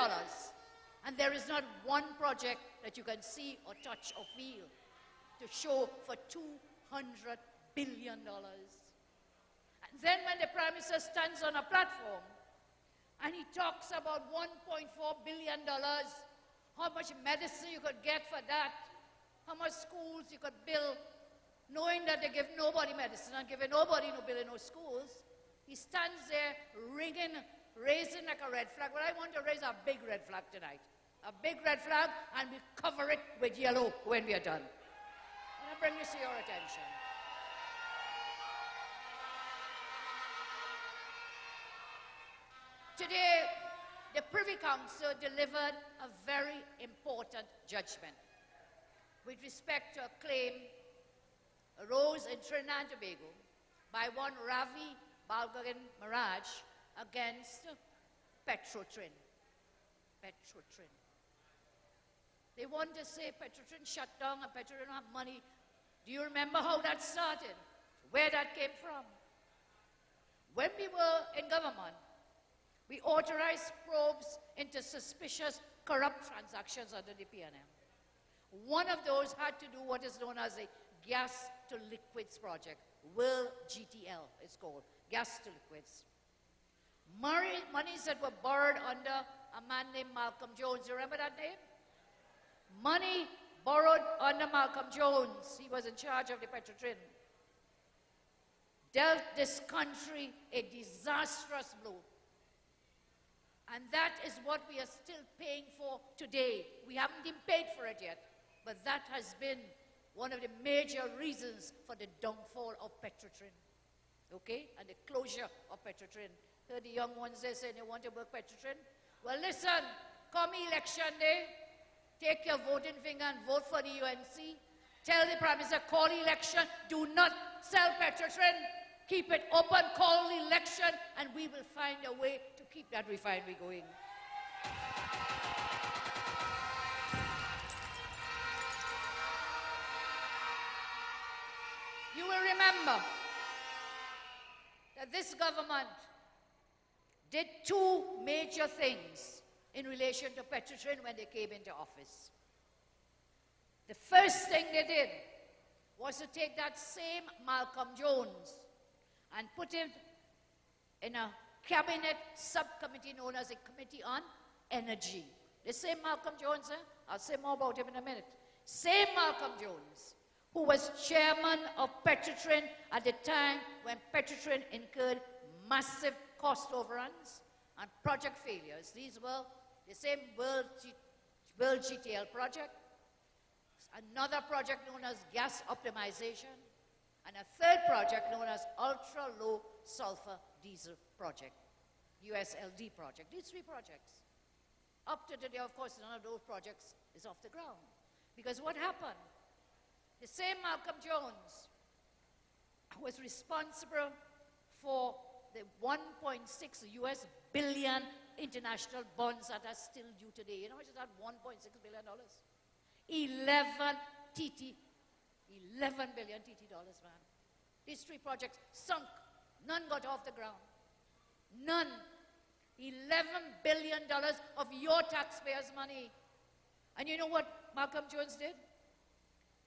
and there is not one project that you can see or touch or feel to show for $200 billion. And then when the Prime Minister stands on a platform and he talks about $1.4 billion, how much medicine you could get for that, how much schools you could build, knowing that they give nobody medicine and giving nobody no building no schools, he stands there raising like a red flag. Well, I want to raise a big red flag tonight. A big red flag, and we cover it with yellow when we are done. And I bring this to your attention. Today, the Privy Council delivered a very important judgment with respect to a claim arose in Trinidad and Tobago by one Ravi Balgagan Maharaj against Petrotrin. Petrotrin. They want to say Petrotrin shut down and Petrotrin don't have money. Do you remember how that started? Where that came from? When we were in government, we authorized probes into suspicious corrupt transactions under the PNM. One of those had to do what is known as a gas to liquids project. World GTL it's called, gas to liquids. Monies that were borrowed under a man named Malcolm Jones. You remember that name? Money borrowed under Malcolm Jones. He was in charge of the Petrotrin. Dealt this country a disastrous blow. And that is what we are still paying for today. We haven't been paid for it yet, but that has been one of the major reasons for the downfall of Petrotrin. Okay? And the closure of Petrotrin. Heard the young ones there saying they want to work Petrotrin. Well, listen, come election day, take your voting finger and vote for the UNC. Tell the Prime Minister, call election, do not sell Petrotrin. Keep it open, call the election, and we will find a way to keep that refinery going. You will remember that this government did two major things in relation to Petrotrin when they came into office. The first thing they did was to take that same Malcolm Jones and put him in a cabinet subcommittee known as a Committee on Energy. The same Malcolm Jones, I'll say more about him in a minute. Same Malcolm Jones, who was chairman of Petrotrin at the time when Petrotrin incurred massive cost overruns and project failures. These were the same World GTL project, another project known as gas optimization, and a third project known as ultra-low sulfur diesel project, USLD project. These three projects. Up to today, of course, none of those projects is off the ground. Because what happened? The same Malcolm Jones was responsible for the 1.6 US billion international bonds that are still due today. You know how much is that? $1.6 billion. 11 billion TT dollars, man. These 3 projects sunk. None got off the ground. None. $11 billion of your taxpayers' money. And you know what Malcolm Jones did?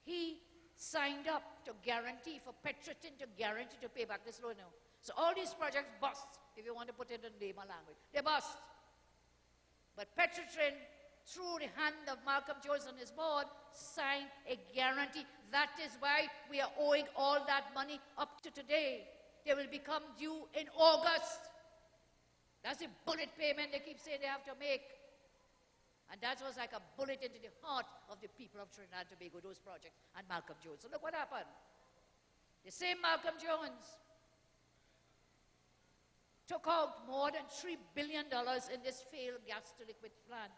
He signed up to guarantee for Petrotrin to guarantee to pay back this loan now. So all these projects bust, if you want to put it in layman language. They bust. But Petrotrin, through the hand of Malcolm Jones and his board, signed a guarantee. That is why we are owing all that money up to today. They will become due in August. That's the bullet payment they keep saying they have to make. And that was like a bullet into the heart of the people of Trinidad and Tobago, those projects, and Malcolm Jones. So look what happened. The same Malcolm Jones took out more than $3 billion in this failed gas-to-liquid plant.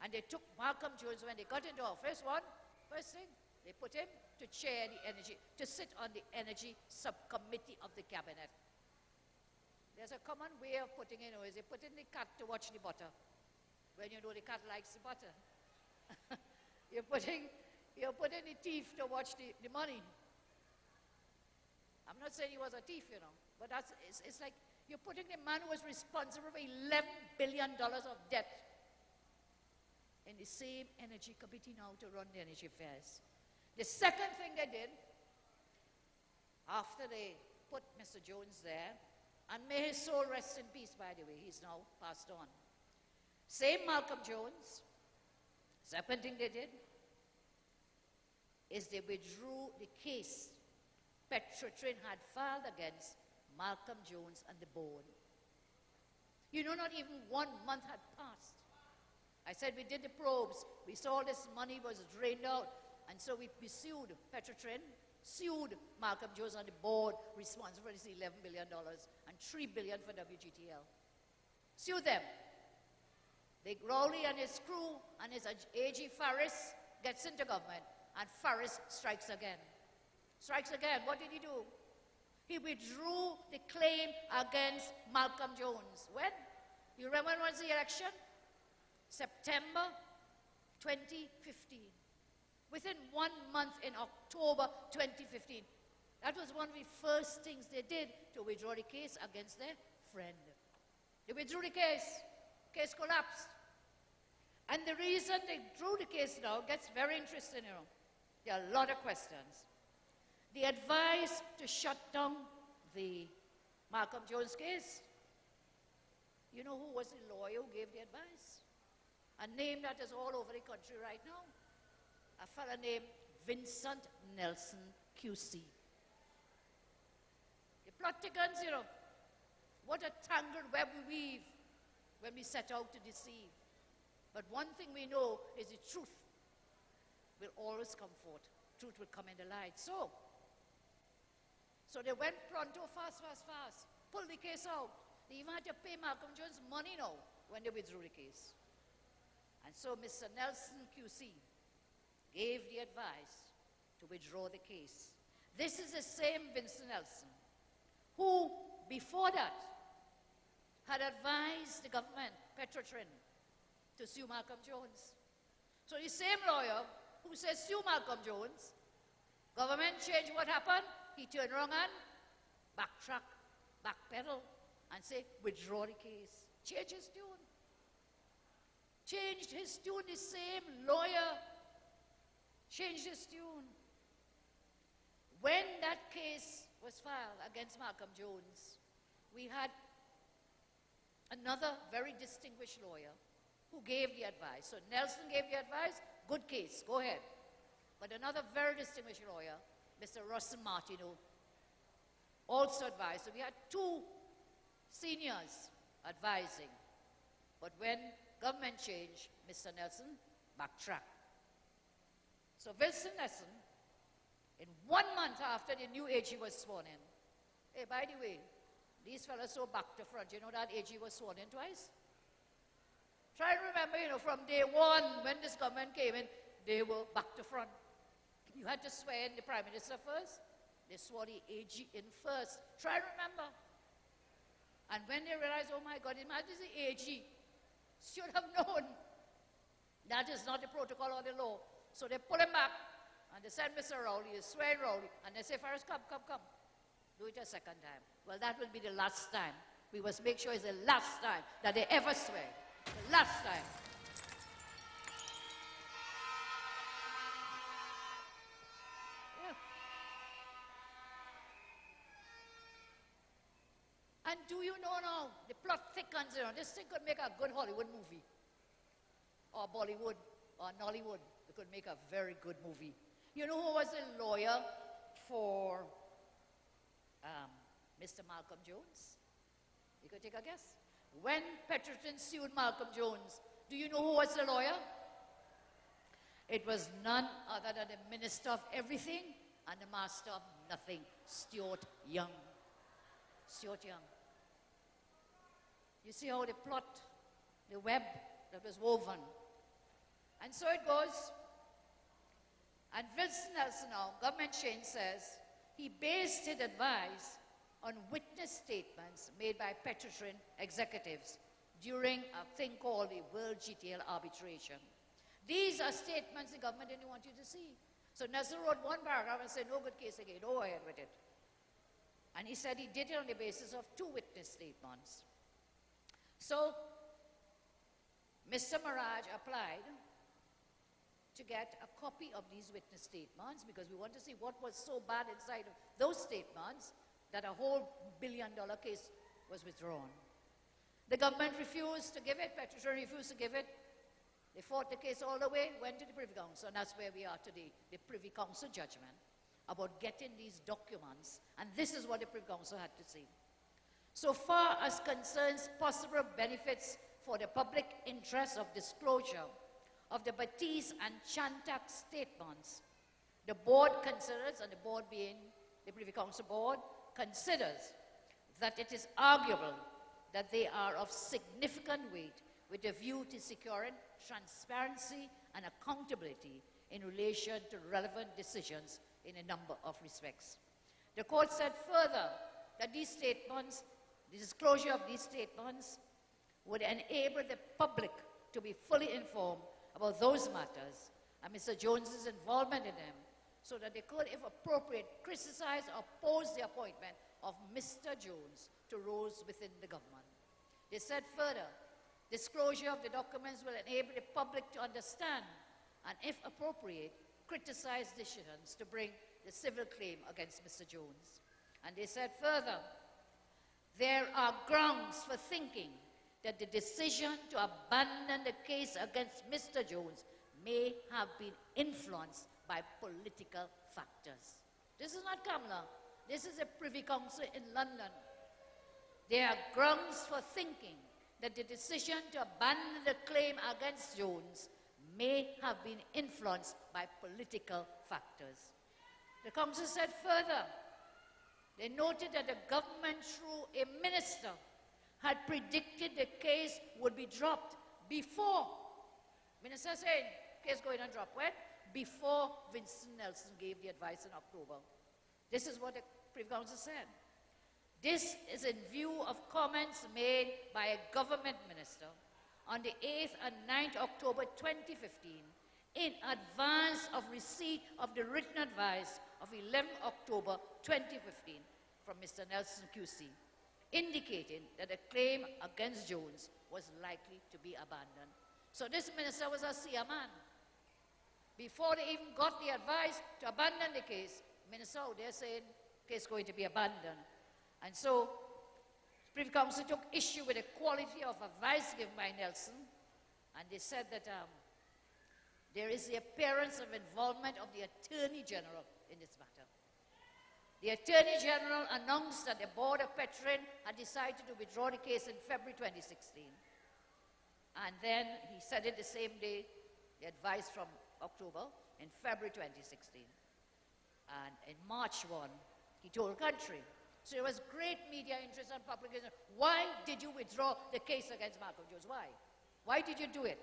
And they took Malcolm Jones, when they got into office, first thing, they put him to chair the energy, to sit on the energy subcommittee of the cabinet. There's a common way of putting it, is they put in the cat to watch the butter. When you know the cat likes the butter. you're putting the thief to watch the money. I'm not saying he was a thief, you know, but it's like you're putting the man who was responsible for $11 billion of debt in the same energy committee now to run the energy affairs. The second thing they did, after they put Mr. Jones there, and may his soul rest in peace, by the way, he's now passed on. Same Malcolm Jones, second thing they did is they withdrew the case Petrotrin had filed against Malcolm Jones and the board. You know, not even 1 month had passed. I said we did the probes, we saw this money was drained out, and so we sued Petrotrin, sued Malcolm Jones and the board responsible for this $11 billion and $3 billion for WGTL. Sued them. They Rowley and his crew and his AG Faris gets into government, and Faris strikes again. Strikes again. What did he do? He withdrew the claim against Malcolm Jones. When? You remember when was the election? September 2015. Within 1 month in October 2015. That was one of the first things they did to withdraw the case against their friend. They withdrew the case. Case collapsed. And the reason they drew the case now gets very interesting, you know. There are a lot of questions. The advice to shut down the Malcolm Jones case, you know who was the lawyer who gave the advice? A name that is all over the country right now. A fellow named Vincent Nelson QC. The plot thickens, you know. What a tangled web we weave when we set out to deceive. But one thing we know is the truth will always come forth. Truth will come in the light. So they went pronto, fast. Pulled the case out. They even had to pay Malcolm Jones money now when they withdrew the case. And so Mr. Nelson QC gave the advice to withdraw the case. This is the same Vincent Nelson who, before that, had advised the government, Petrotrin, to sue Malcolm Jones. So the same lawyer who says sue Malcolm Jones, government changed, what happened? He turned around and backtrack, backpedal, and say, withdraw the case. Change his tune. Changed his tune, the same lawyer changed his tune. When that case was filed against Malcolm Jones, we had another very distinguished lawyer who gave the advice. So Nelson gave the advice, good case, go ahead. But another very distinguished lawyer, Mr. Russell Martineau, also advised. So we had 2 seniors advising. But when government changed, Mr. Nelson backtracked. So Vincent Nelson, in 1 month after the new AG was sworn in, hey, by the way, these fellows so back to front, you know that AG was sworn in twice? Try and remember, you know, from day one when this government came in, they were back to front. You had to swear in the Prime Minister first. They swore the AG in first. Try to remember. And when they realized, oh my God, imagine the AG should have known that is not the protocol or the law. So they pull him back and they send Mr. Rowley, they swear Rowley, and they say, Faris, come. Do it a second time. Well, that will be the last time. We must make sure it's the last time that they ever swear. The last time. And do you know now, the plot thickens, this thing could make a good Hollywood movie. Or Bollywood, or Nollywood. It could make a very good movie. You know who was the lawyer for Mr. Malcolm Jones? You could take a guess. When Peterson sued Malcolm Jones, do you know who was the lawyer? It was none other than the Minister of Everything and the Master of Nothing, Stuart Young. Stuart Young. You see how the plot, the web that was woven. And so it goes. And Vincent Nelson now, government change says, he based his advice on witness statements made by Petrotrin executives during a thing called the World GTL arbitration. These are statements the government didn't want you to see. So Nelson wrote one paragraph and said, no good case again, go ahead with it. And he said he did it on the basis of 2 witness statements. So Mr. Maraj applied to get a copy of these witness statements because we want to see what was so bad inside of those statements that a whole $1 billion case was withdrawn. The government refused to give it, Petrotrin refused to give it. They fought the case all the way, went to the Privy Council, and that's where we are today, the Privy Council judgment about getting these documents, and this is what the Privy Council had to say. So far as concerns possible benefits for the public interest of disclosure of the Batiste and Chantak statements, the board considers, and the board being the Privy Council board, considers that it is arguable that they are of significant weight with a view to securing transparency and accountability in relation to relevant decisions in a number of respects. The court said further that these statements, the disclosure of these statements, would enable the public to be fully informed about those matters and Mr. Jones's involvement in them, so that they could, if appropriate, criticize or oppose the appointment of Mr. Jones to roles within the government. They said further, disclosure of the documents will enable the public to understand and, if appropriate, criticize decisions to bring the civil claim against Mr. Jones. And they said further, there are grounds for thinking that the decision to abandon the case against Mr. Jones may have been influenced by political factors. This is not Kamala. This is a Privy Council in London. There are grounds for thinking that the decision to abandon the claim against Jones may have been influenced by political factors. The council said further, they noted that the government, through a minister, had predicted the case would be dropped before. Minister said, case going to drop when? Before Vincent Nelson gave the advice in October. This is what the Privy Council said. This is in view of comments made by a government minister on the 8th and 9th October 2015 in advance of receipt of the written advice of 11 October 2015 from Mr. Nelson QC, indicating that the claim against Jones was likely to be abandoned. So this minister was a seer man. Before they even got the advice to abandon the case, minister out there saying, case going to be abandoned. And so, Privy Council took issue with the quality of advice given by Nelson, and they said that there is the appearance of involvement of the Attorney General in this matter. The Attorney General announced that the board of Petrotrin had decided to withdraw the case in February 2016. And then he said it the same day, the advice from October, in February 2016. And in March 1, he told country. So there was great media interest and publication. Why did you withdraw the case against Malcolm Jones? Why? Why did you do it?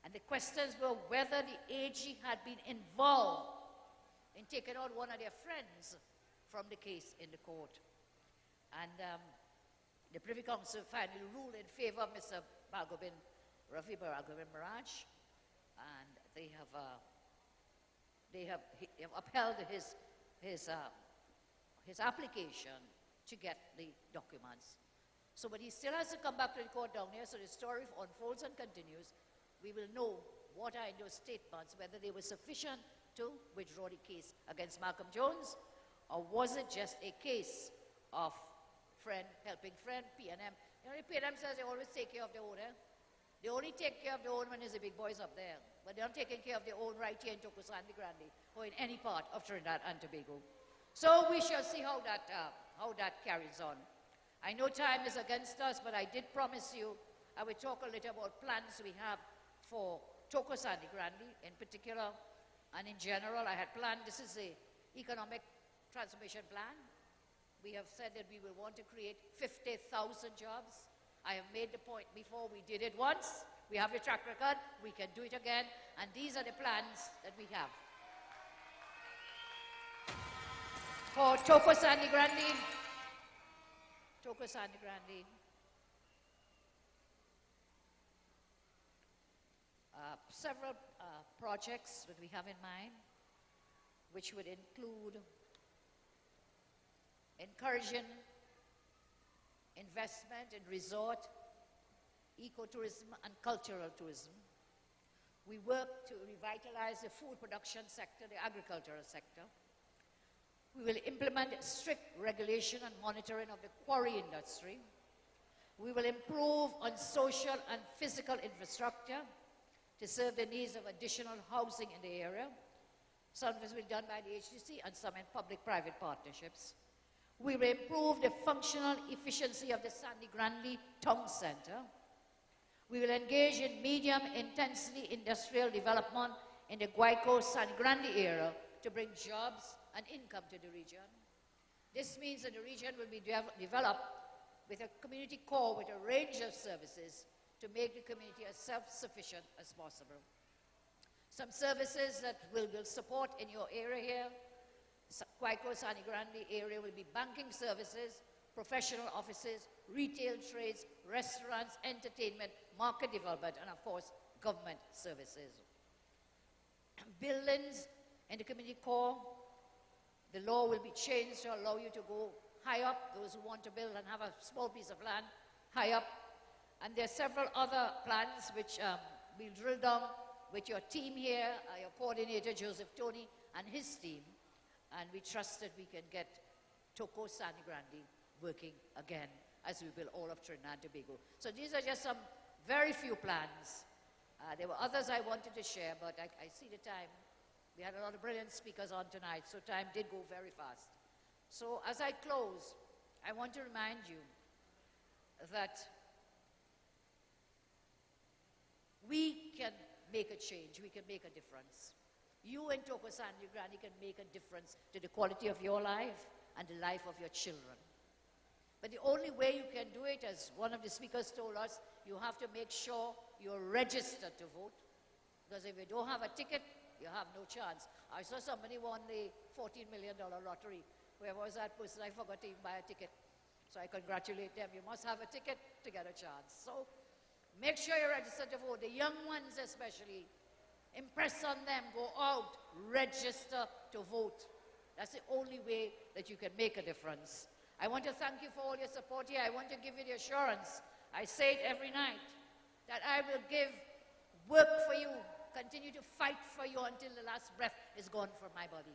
And the questions were whether the AG had been involved in taking out one of their friends from the case in the court. And the Privy Council finally ruled in favor of Mr. Rafi Baragobin Maraj, and they have upheld his application to get the documents. So, but he still has to come back to the court down here, so the story unfolds and continues. We will know what are in those statements, whether they were sufficient to withdraw the case against Malcolm Jones, or was it just a case of friend helping friend, P&M. You know, the P&M says they always take care of their own, eh? They only take care of their own when there's the big boys up there. But they're not taking care of their own right here in Toco Sangre Grande or in any part of Trinidad and Tobago. So we shall see how that carries on. I know time is against us, but I did promise you I would talk a little about plans we have for Toco Sangre Grande in particular, and in general. I had planned, this is the economic transformation plan. We have said that we will want to create 50,000 jobs. I have made the point before, we did it once, we have a track record, we can do it again, and these are the plans that we have. For Toco Sangre Grande, several projects that we have in mind, which would include encouraging investment in resort, ecotourism, and cultural tourism. We work to revitalize the food production sector, the agricultural sector. We will implement strict regulation and monitoring of the quarry industry. We will improve on social and physical infrastructure to serve the needs of additional housing in the area. Some of this will be done by the HDC and some in public-private partnerships. We will improve the functional efficiency of the Sangre Grande Town Center. We will engage in medium-intensity industrial development in the Guayco Sangre Grande area to bring jobs and income to the region. This means that the region will be developed with a community core with a range of services to make the community as self-sufficient as possible. Some services that will support in your area here, Guayco Sangre Grande area, will be banking services, professional offices, retail trades, restaurants, entertainment, market development, and of course, government services. Buildings in the community core, the law will be changed to allow you to go high up, those who want to build and have a small piece of land, high up. And there are several other plans which we'll drill down with your team here, your coordinator, Joseph Tony, and his team. And we trust that we can get Toco Sangre Grande working again, as we will all of Trinidad and Tobago. So these are just some very few plans. There were others I wanted to share, but I see the time. We had a lot of brilliant speakers on tonight, so time did go very fast. So as I close, I want to remind you that we can make a change, we can make a difference. You in Toco Sangre Grande can make a difference to the quality of your life and the life of your children. But the only way you can do it, as one of the speakers told us, you have to make sure you're registered to vote. Because if you don't have a ticket, you have no chance. I saw somebody won the $14 million lottery. Where was that person? I forgot to even buy a ticket. So I congratulate them. You must have a ticket to get a chance. So make sure you're registered to vote. The young ones especially, impress on them, go out, register to vote. That's the only way that you can make a difference. I want to thank you for all your support here. I want to give you the assurance, I say it every night, that I will work for you, continue to fight for you until the last breath is gone from my body.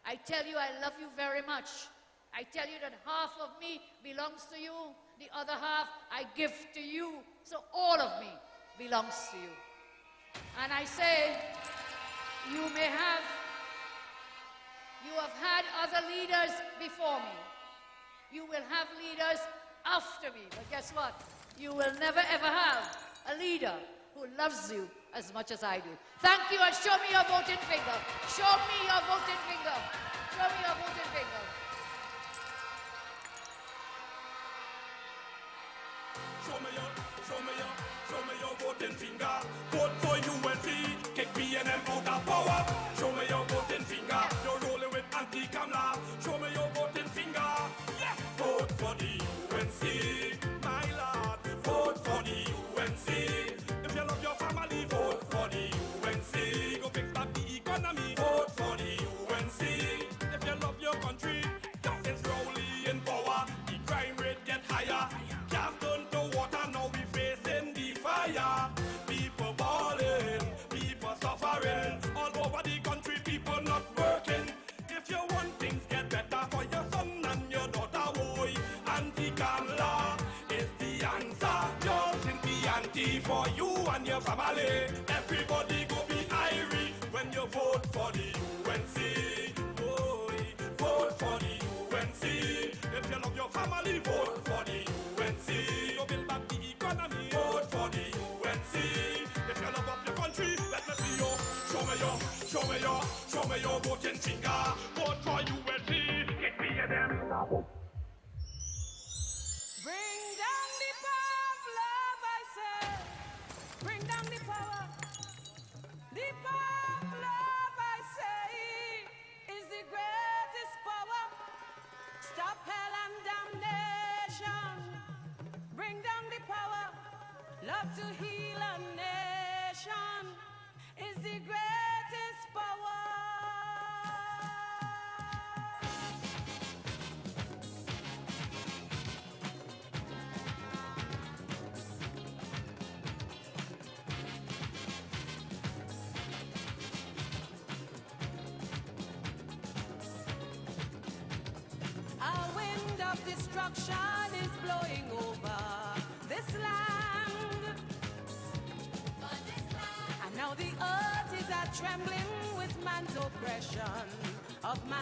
I tell you I love you very much. I tell you that half of me belongs to you, the other half I give to you. So all of me belongs to you. And I say, you have had other leaders before me. You will have leaders after me. But guess what? You will never ever have a leader who loves you as much as I do. Thank you, and show me your voting finger. Show me your voting finger. Show me your voting finger. Show me your voting finger. Vote for you. no voting finger. Vote for UNC. Get me a them. Bring down the power of love, I say. Bring down the power. The power of love, I say, is the greatest power. Stop hell and damnation. Bring down the power. Love to heal a nation is the greatest power. A wind of destruction is blowing over this land. And now the earth is a trembling with man's oppression of man.